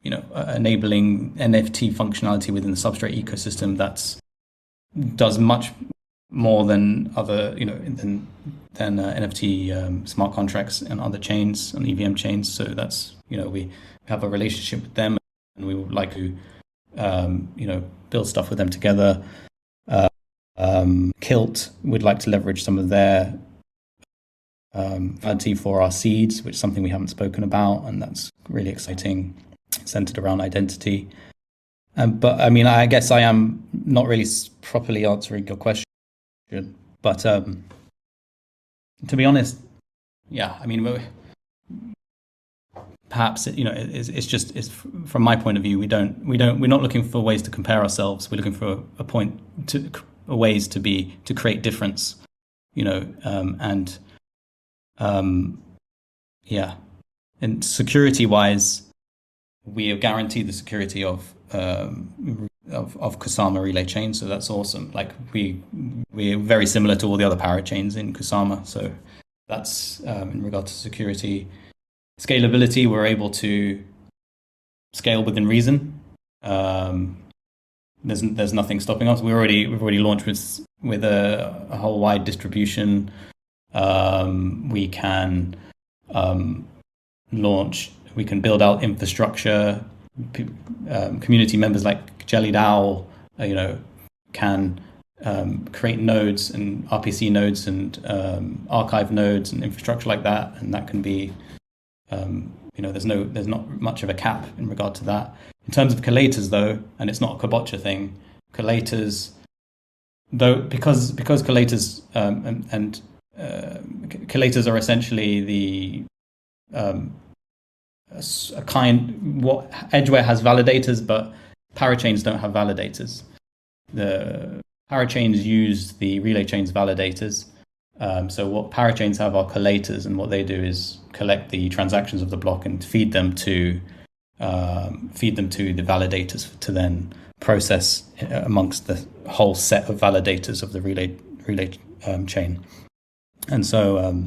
enabling NFT functionality within the Substrate ecosystem that's does much more than other, than NFT smart contracts and other chains and EVM chains. So that's, we have a relationship with them, and we would like to, build stuff with them together. Kilt would like to leverage some of their validity for our seeds, which is something we haven't spoken about, and that's really exciting, centered around identity. But I mean, I guess I am not really properly answering your question. But to be honest, yeah, I mean, perhaps it's just from my point of view, we're not looking for ways to compare ourselves. We're looking for ways to create difference, and security wise, we have guaranteed the security of Kusama relay chain, so that's awesome. Like we're very similar to all the other parachains in Kusama, so that's in regard to security. Scalability, we're able to scale within reason. There's nothing stopping us. We've already launched with a whole wide distribution. We can launch. We can build out infrastructure. Community members like Jellied Owl, can create nodes and RPC nodes and archive nodes and infrastructure like that, and that can be, there's not much of a cap in regard to that. In terms of collators, though, and it's not a Kabocha thing, collators, though, because collators collators are essentially the what Edgeware has validators, but parachains don't have validators. The parachains use the relay chains validators. So what parachains have are collators, and what they do is collect the transactions of the block and feed them to the validators to then process amongst the whole set of validators of the relay chain. And so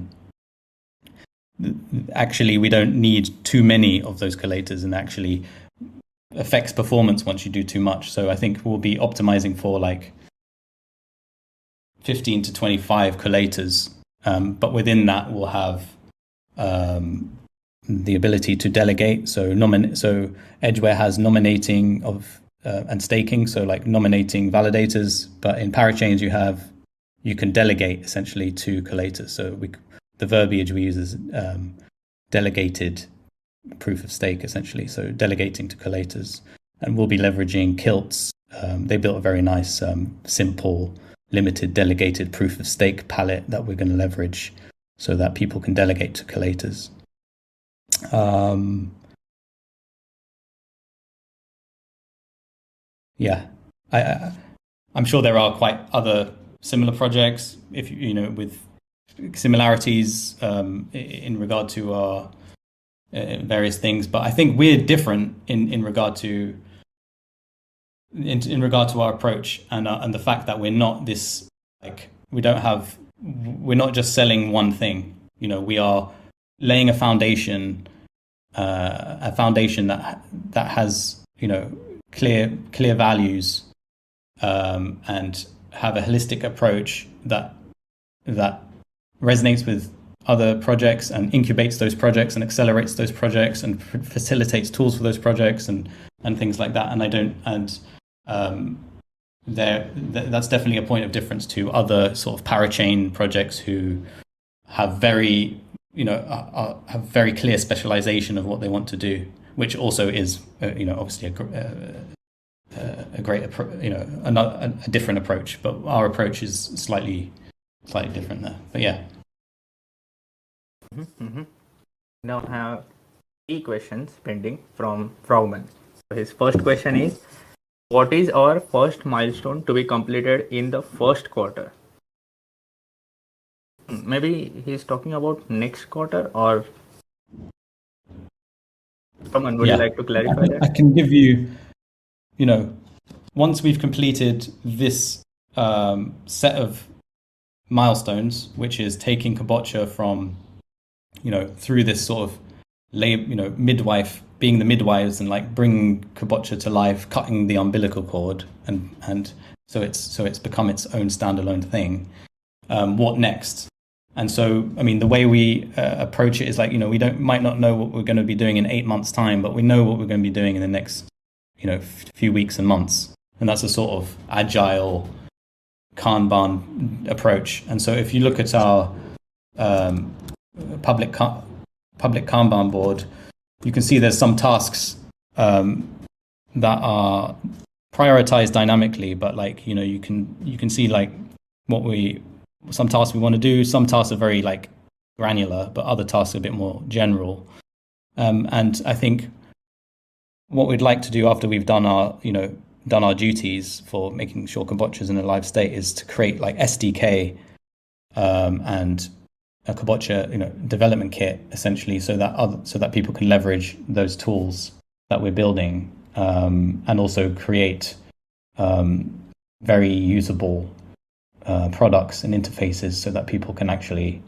actually we don't need too many of those collators, and actually affects performance once you do too much. So I think we'll be optimizing for like 15 to 25 collators, but within that we'll have the ability to delegate. So Edgeware has nominating of and staking, so like nominating validators, but in parachains you can delegate essentially to collators. So the verbiage we use is delegated proof of stake, essentially. So delegating to collators, and we'll be leveraging Kilt's. They built a very nice, simple, limited delegated proof of stake palette that we're going to leverage so that people can delegate to collators. I'm sure there are quite other similar projects, if with similarities in regard to our various things, but I think we're different in regard to our approach and the fact that we're not this, like, we're not just selling one thing. We are laying a foundation a foundation that has clear values, and have a holistic approach that resonates with other projects and incubates those projects and accelerates those projects and facilitates tools for those projects and things like that. That's definitely a point of difference to other sort of parachain projects who have very clear specialization of what they want to do, which also is obviously a great a different approach, but our approach is slightly different there. But yeah. Now I have 3 questions pending from Frauman. So his first question is, what is our first milestone to be completed in the first quarter? Maybe he's talking about next quarter, or someone would like to clarify that? I can give you, once we've completed this set of milestones, which is taking Kabocha from, through this sort of midwife, being the midwives and like bringing Kabocha to life, cutting the umbilical cord, and so it's become its own standalone thing. What next? And so, I mean, the way we approach it is like, we might not know what we're going to be doing in 8 months' time, but we know what we're going to be doing in the next, few weeks and months. And that's a sort of agile Kanban approach. And so if you look at our public Kanban board, you can see there's some tasks that are prioritized dynamically, but like, you can see like some tasks we want to do, some tasks are very like granular, but other tasks are a bit more general. And I think what we'd like to do after we've done our duties for making sure Kabocha is in a live state is to create like SDK and a Kabocha development kit, essentially, so that people can leverage those tools that we're building, and also create very usable products and interfaces so that people can actually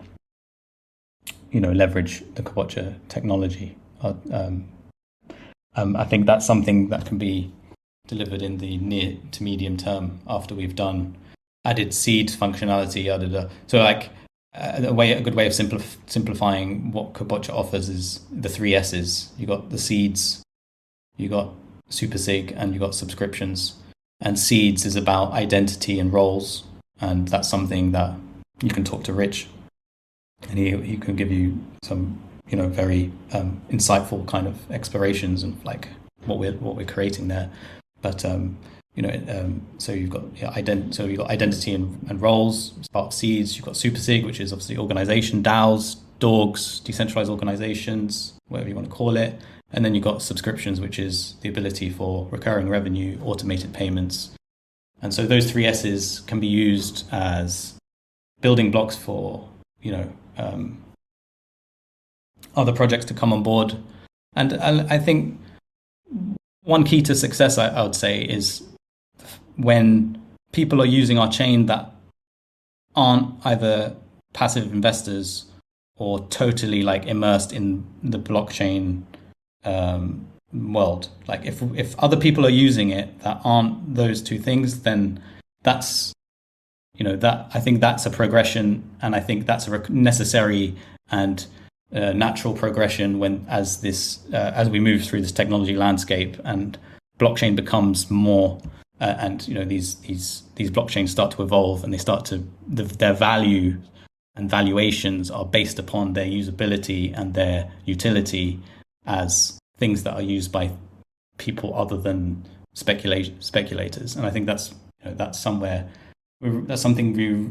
leverage the Kabocha technology. I think that's something that can be delivered in the near to medium term after we've added seed functionality. So like a good way of simplifying what Kabocha offers is the 3 S's. You got the seeds, you got SuperSig, and you got subscriptions. And seeds is about identity and roles, and that's something that you can talk to Rich, and he can give you some very insightful kind of explorations and like what we're creating there. But so you've got identity and roles as part of seeds. You've got SuperSig, which is obviously organization, DAOs, DORGs, decentralized organizations, whatever you want to call it. And then you've got subscriptions, which is the ability for recurring revenue, automated payments. And so those 3 S's can be used as building blocks for other projects to come on board. And I think one key to success, I would say, is when people are using our chain that aren't either passive investors or totally like immersed in the blockchain world. Like if other people are using it that aren't those 2 things, then that's that I think that's a progression, and I think that's a necessary and natural progression as we move through this technology landscape and blockchain becomes more and these blockchains start to evolve, and they start to their value and valuations are based upon their usability and their utility as things that are used by people other than speculators. And I think that's that's something we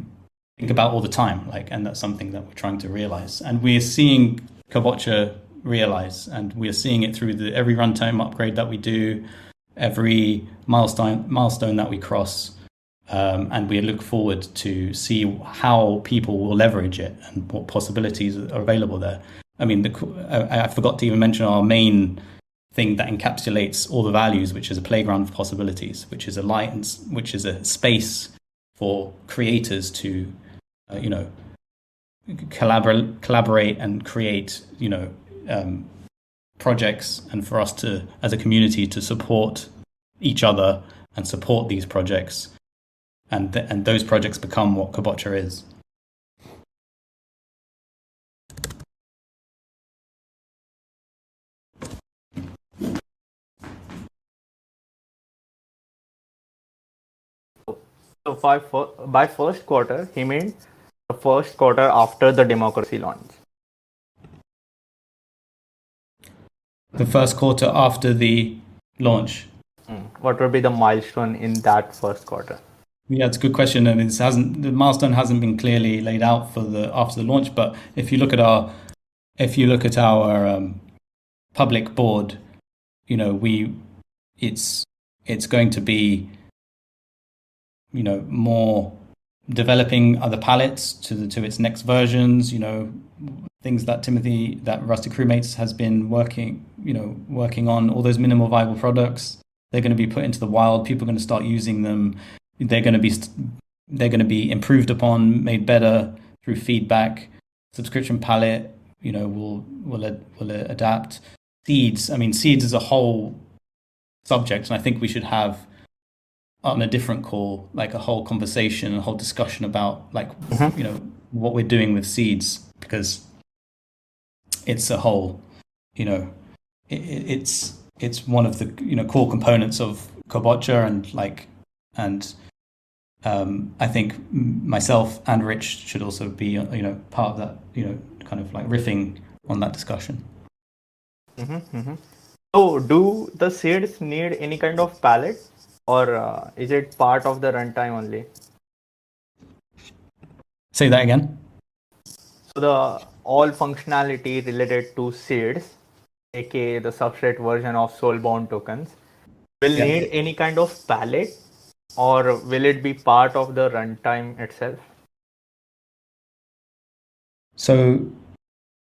think about all the time, and that's something that we're trying to realize, and we're seeing Kabocha realize, and we're seeing it through every runtime upgrade that we do, every milestone that we cross, and we look forward to see how people will leverage it and what possibilities are available there. I mean, I forgot to even mention our main thing that encapsulates all the values, which is a playground of possibilities, which is which is a space for creators to collaborate and create projects and for us to, as a community, to support each other and support these projects, and those projects become what Kabocha is. So by first quarter, he meant the first quarter after the democracy launch. The first quarter after the launch. What would be the milestone in that first quarter? Yeah, it's a good question, and the milestone hasn't been clearly laid out for after the launch. But if you look at our public board, it's going to be, more developing other palettes to its next versions. Things that Rusty Crewmates has been working on. All those minimal viable products, they're going to be put into the wild. People are going to start using them. They're going to be improved upon, made better through feedback. Subscription palette, will adapt. Seeds. I mean, seeds is a whole subject, and I think we should have on a different call, like a whole conversation, a whole discussion about what we're doing with seeds, because it's a whole, it's one of the core components of Kabocha, and I think myself and Rich should also be part of that, kind of like riffing on that discussion. So do the seeds need any kind of palette, or is it part of the runtime only? Say that again. So the all functionality related to seeds, aka the substrate version of soulbound tokens, will need any kind of palette, or will it be part of the runtime itself? So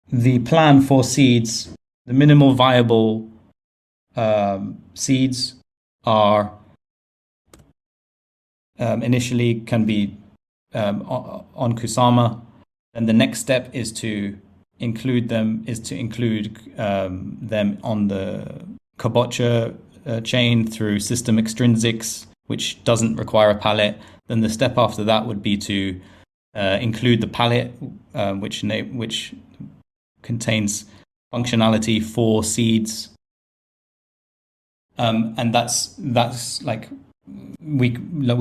the plan for seeds, the minimal viable seeds are initially can be on Kusama, and the next step is to include them on the Kabocha chain through system extrinsics, which doesn't require a palette. Then the step after that would be to include the palette, which contains functionality for seeds, and that's like we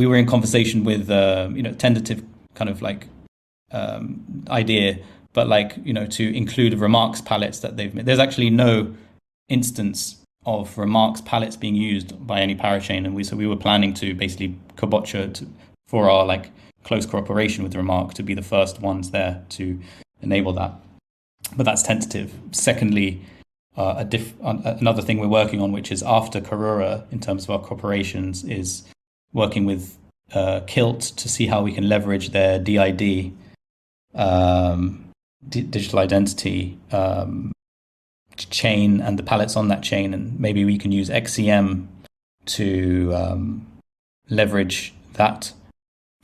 were in conversation with tentative kind of like idea, but to include remarks palettes that they've made. There's actually no instance of remarks palettes being used by any parachain, and we were planning to basically Kabocha for our close cooperation with Remark to be the first ones there to enable that, but that's tentative. Secondly, another thing we're working on, which is after Karura in terms of our corporations, is working with Kilt to see how we can leverage their DID, digital identity chain, and the palettes on that chain, and maybe we can use XCM to leverage that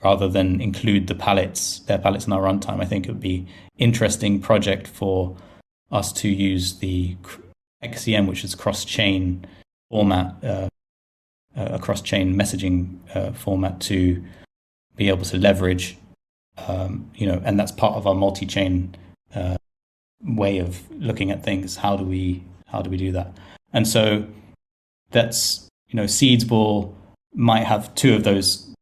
rather than include their palettes in our runtime. I think it would be interesting project for us to use the XCM, which is cross-chain format, a cross-chain messaging format, to be able to leverage, and that's part of our multi-chain way of looking at things. How do we do that? And so that's, seeds might have two of those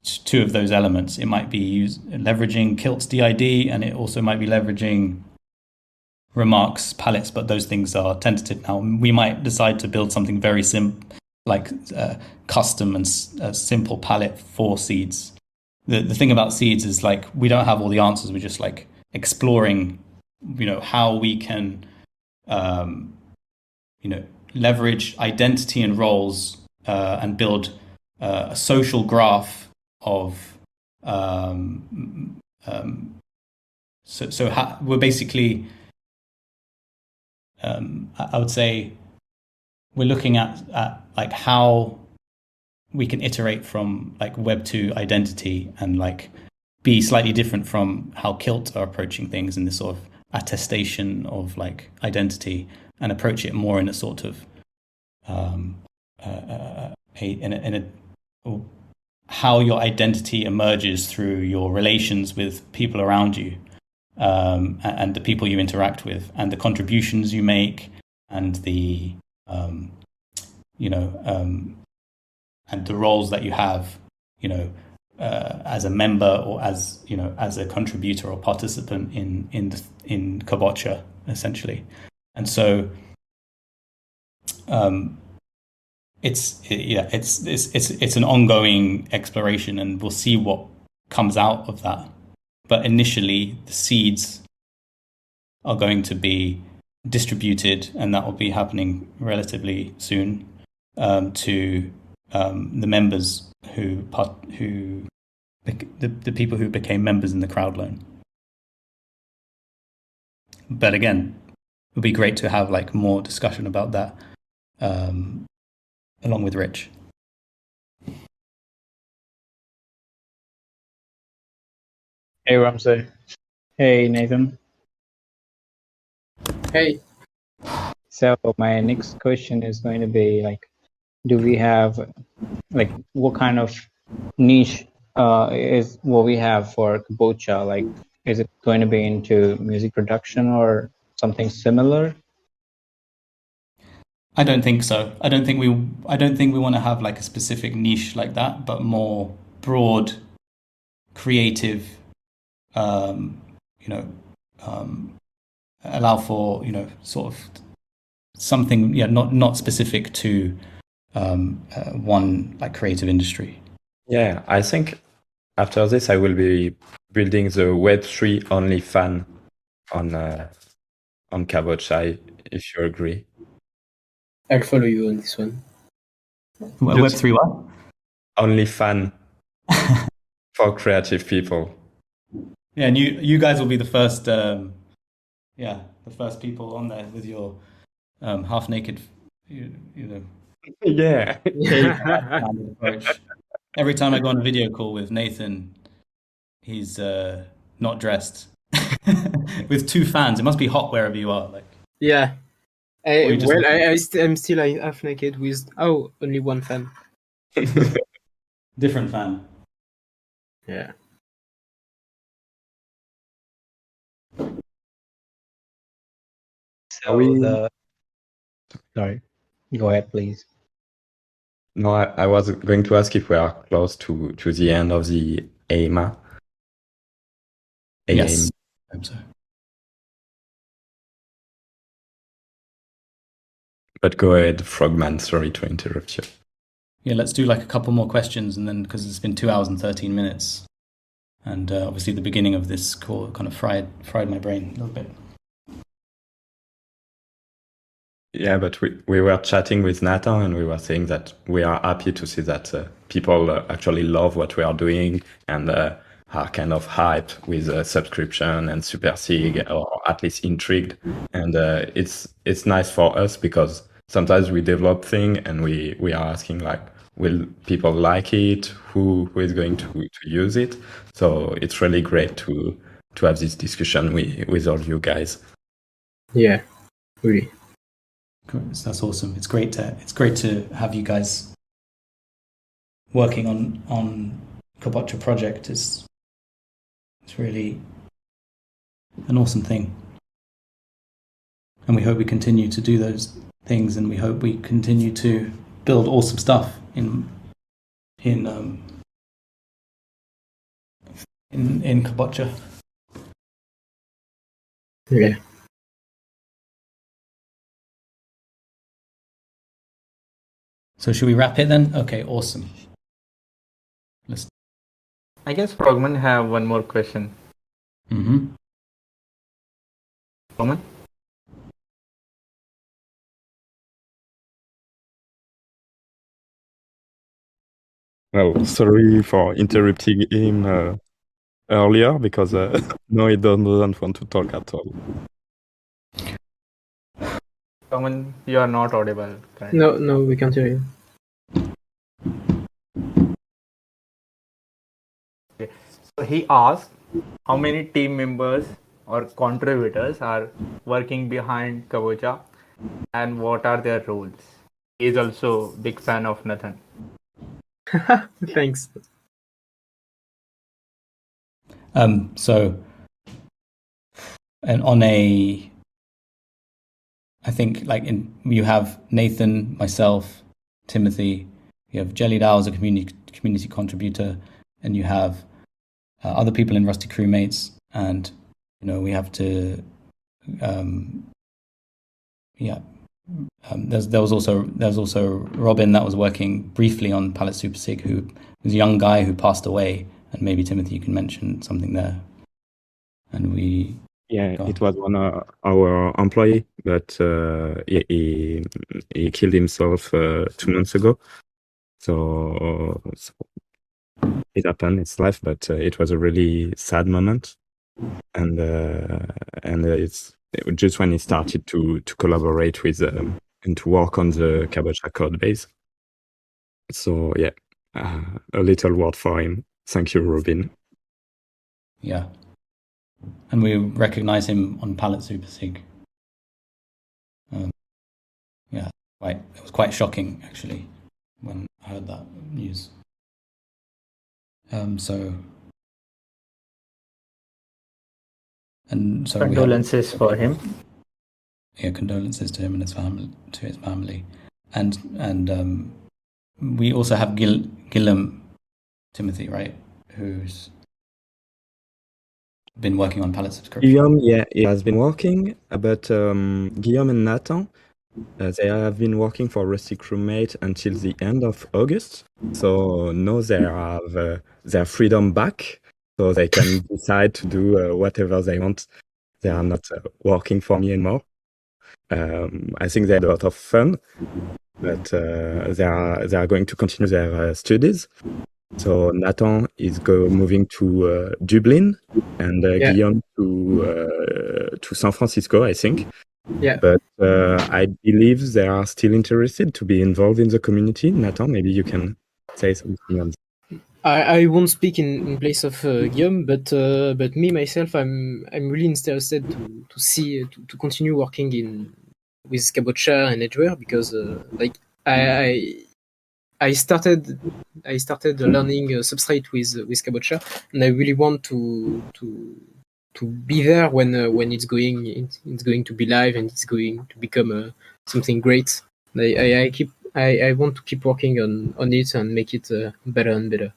elements. It might be leveraging Kilt's DID, and it also might be leveraging Remarks palettes, but those things are tentative now. We might decide to build something very custom and simple palette for seeds. The thing about seeds is we don't have all the answers. We're just exploring, how we can, leverage identity and roles and build a social graph of. We're basically. I would say we're looking at how we can iterate from Web 2 identity and be slightly different from how Kilt are approaching things in this sort of attestation of identity, and approach it more in a sort of how your identity emerges through your relations with people around you, and the people you interact with, and the contributions you make, and the and the roles that you have, as a member or as a contributor or participant in Kabocha, essentially. And so it's an ongoing exploration, and we'll see what comes out of that. But initially, the seeds are going to be distributed, and that will be happening relatively soon, to the members the people who became members in the crowd loan. But again, it would be great to have more discussion about that, along with Rich. Hey, Ramsey. Hey, Nathan. Hey. So my next question is going to be do we have what kind of niche is what we have for Kabocha? Is it going to be into music production or something similar? I don't think so. I don't think we want to have a specific niche like that, but more broad, creative. Allow for sort of something, not specific to one creative industry. Yeah, I think after this I will be building the Web3 only fan on Kabocha, if you agree. I'll follow you on this one. Web3 what? Only fan for creative people. Yeah, and you guys will be the first, the first people on there with your half naked, Yeah. approach. Every time I go on a video call with Nathan, he's not dressed with two fans. It must be hot wherever you are. Yeah. I'm still half naked with only one fan. Different fan. Yeah. Sorry, go ahead, please. No, I was going to ask if we are close to the end of the AMA. Yes, I hope so. But go ahead, Frogman. Sorry to interrupt you. Yeah, let's do a couple more questions, and then because it's been 2 hours and 13 minutes, and obviously the beginning of this call kind of fried my brain a little bit. Yeah, but we were chatting with Nathan, and we were saying that we are happy to see that people actually love what we are doing and are kind of hyped with subscription and Super Sig, or at least intrigued. And it's nice for us because sometimes we develop things and we are asking will people like it? Who is going to use it? So it's really great to have this discussion with all you guys. Yeah, really. That's awesome. It's great to have you guys working on Kabocha project. It's really an awesome thing, and we hope we continue to do those things, and we hope we continue to build awesome stuff in Kabocha. Yeah. So should we wrap it then? Okay, awesome. I guess Frogman have one more question. Mm-hmm. Frogman? Well, sorry for interrupting him earlier because no, he doesn't want to talk at all. Frogman, you are not audible. Currently. No, we can't hear you. Okay. So he asked how many team members or contributors are working behind Kabocha, and what are their roles? He is also big fan of Nathan. Thanks. So, and I think you have Nathan, myself, Timothy, you have Jelly Dow as a community contributor, and you have other people in Rusty Crewmates, and we have to there was also Robin that was working briefly on Palette Supersig, who was a young guy who passed away, and maybe Timothy, you can mention something there. And it was one of our employee, but he killed himself 2 months ago. So it happened, it's life, but it was a really sad moment. And it's just when he started to collaborate with and to work on the Kabocha code base. So yeah, a little word for him. Thank you, Robin. Yeah. And we recognize him on Palette Supersig. Yeah, it was quite shocking actually when I heard that news. Condolences for him. Yeah, condolences to him and his family, and we also have Guillaume Timothy, right, who's been working on Palette subscription. Guillaume, yeah, he has been working, but Guillaume and Nathan, they have been working for Rusty Crewmate until the end of August. So now they have their freedom back, so they can decide to do whatever they want. They are not working for me anymore. I think they had a lot of fun, but they are going to continue their studies. So Nathan is moving to Dublin, and Guillaume to San Francisco, I think. Yeah. But I believe they are still interested to be involved in the community. Nathan, maybe you can say something on that. I won't speak in place of Guillaume, but me myself, I'm really interested to continue working with Kabocha and Edgeware, because I started learning Substrate with Kabocha, and I really want to be there when it's going to be live and it's going to become something great. I want to keep working on it and make it better and better.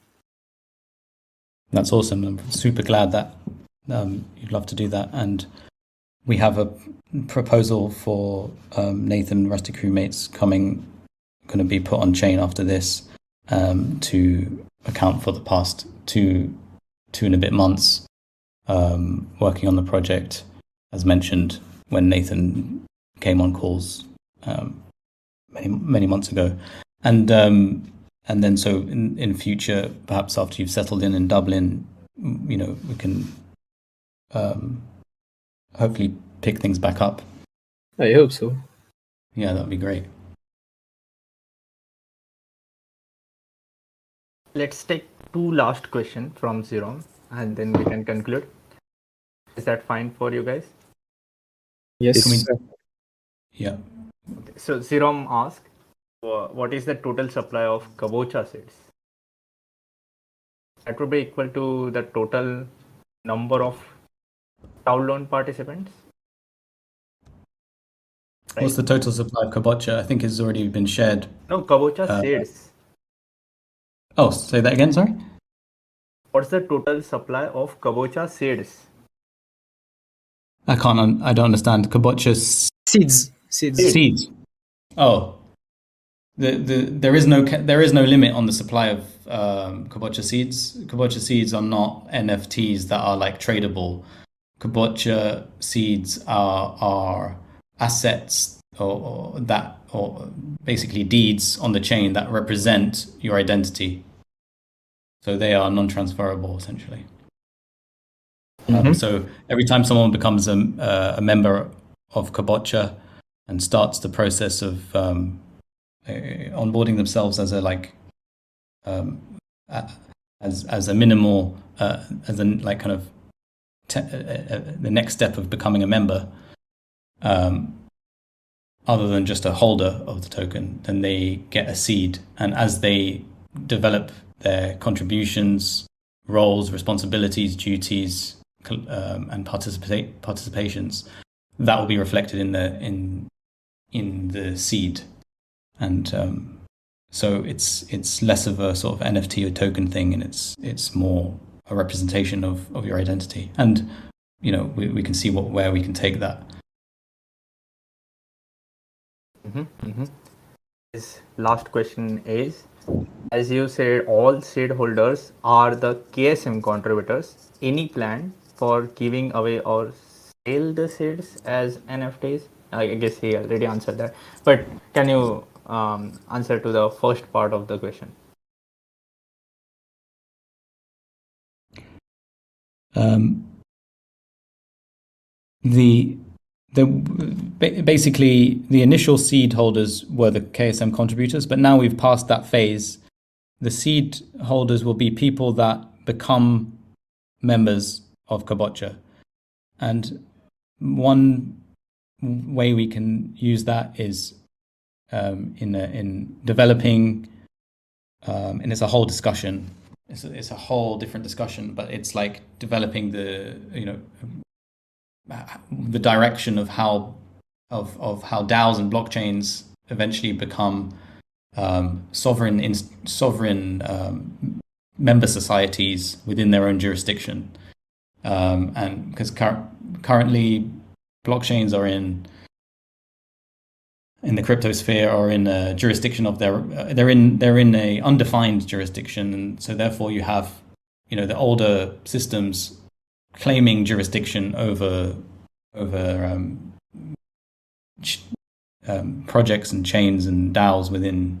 That's awesome. I'm super glad that you'd love to do that. And we have a proposal for Nathan Rusty Crewmates going to be put on chain after this to account for the past two and a bit months working on the project, as mentioned when Nathan came on calls many months ago. And then so in future, perhaps after you've settled in Dublin, we can hopefully pick things back up. I hope so. Yeah, that'd be great. Let's take two last questions from Zerom, and then we can conclude. Is that fine for you guys? Yes. Yeah. So Zerom asked, what is the total supply of Kabocha seeds? That would be equal to the total number of Townloan participants. Right? What's the total supply of Kabocha? I think it's already been shared. No, Kabocha seeds. Oh, say that again, sorry? What's the total supply of Kabocha seeds? I don't understand. Kabocha seeds. Oh. There is no limit on the supply of Kabocha seeds. Kabocha seeds are not NFTs that are like tradable. Kabocha seeds are assets or basically deeds on the chain that represent your identity. So they are non-transferable essentially. Mm-hmm. So every time someone becomes a member of Kabocha and starts the process of onboarding themselves as a minimal as a like kind of the next step of becoming a member, other than just a holder of the token, then they get a seed. And as they develop their contributions, roles, responsibilities, duties, and participations, that will be reflected in the seed. And so it's less of a sort of NFT or token thing, and it's more a representation of your identity. And we can see where we can take that. This last question is, as you said, all seed holders are the KSM contributors. Any plan for giving away or sell the seeds as NFTs? I guess he already answered that, but can you answer to the first part of the question? Basically the initial seed holders were the KSM contributors, but now we've passed that phase. The seed holders will be people that become members of Kabocha, and one way we can use that is in developing, and it's a whole discussion. It's a whole different discussion, but it's like developing the direction of how DAOs and blockchains eventually become sovereign member societies within their own jurisdiction. And because currently blockchains are in the crypto sphere, or in a jurisdiction of they're in a undefined jurisdiction, and so therefore you have the older systems claiming jurisdiction over projects and chains and DAOs within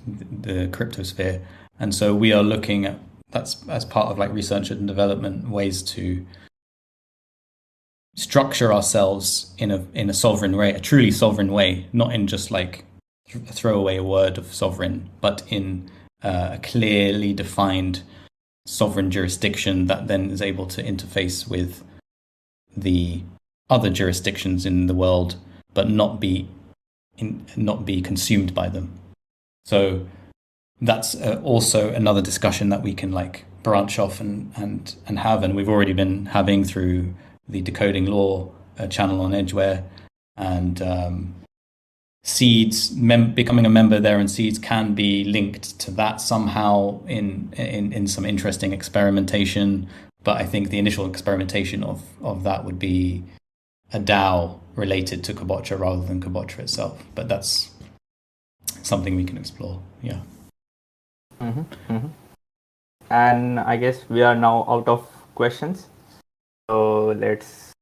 the crypto sphere. And so we are looking at that's as part of like research and development, ways to structure ourselves in a sovereign way, a truly sovereign way, not in just like a throwaway word of sovereign, but in a clearly defined sovereign jurisdiction that then is able to interface with the other jurisdictions in the world, but not be consumed by them. So that's also another discussion that we can like branch off and have, and we've already been having through the Decoding Law channel on Edgeware, and seeds becoming a member there, and seeds can be linked to that somehow in some interesting experimentation. But I think the initial experimentation of that would be a DAO related to Kabocha rather than Kabocha itself. But that's something we can explore. Yeah. And I guess we are now out of questions, so let's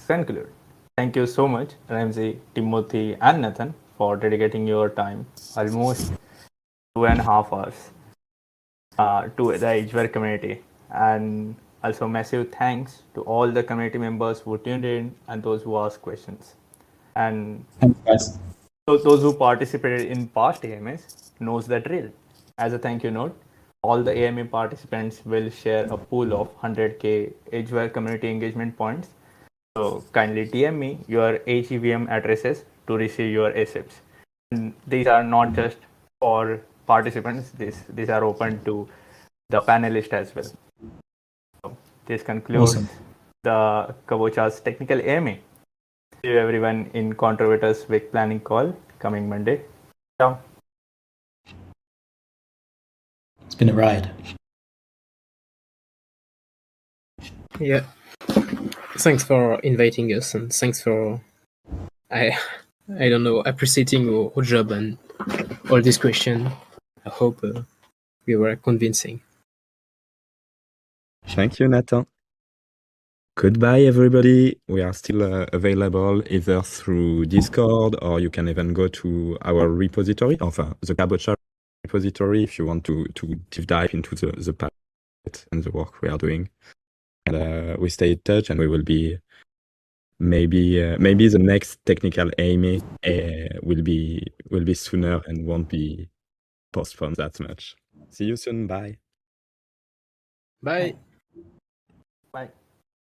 conclude. Thank you so much, Ramsey, Timothy, and Nathan, for dedicating your time, almost 2.5 hours, to the Edgeware community. And also massive thanks to all the community members who tuned in and those who asked questions. And thanks, guys. So those who participated in past AMAs knows the drill. As a thank you note, all the AMA participants will share a pool of 100k Edgeware community engagement points. So kindly DM me your HEVM addresses to receive your ASIPs. And these are not just for participants, these are open to the panelists as well. So this concludes the Kabocha's Technical AMA. See you everyone in Contributors Week Planning Call coming Monday. Ciao. It's been a ride. Yeah. Thanks for inviting us, and thanks for I don't know, appreciating your job and all this question. I hope we were convincing. Thank you, Nathan. Goodbye, everybody. We are still available either through Discord, or you can even go to our repository, enfin, the Kabocha repository, if you want to deep dive into the path and the work we are doing. And we stay in touch, and we will be maybe the next technical AMA will be sooner and won't be postponed that much. See you soon. Bye. Bye. Bye.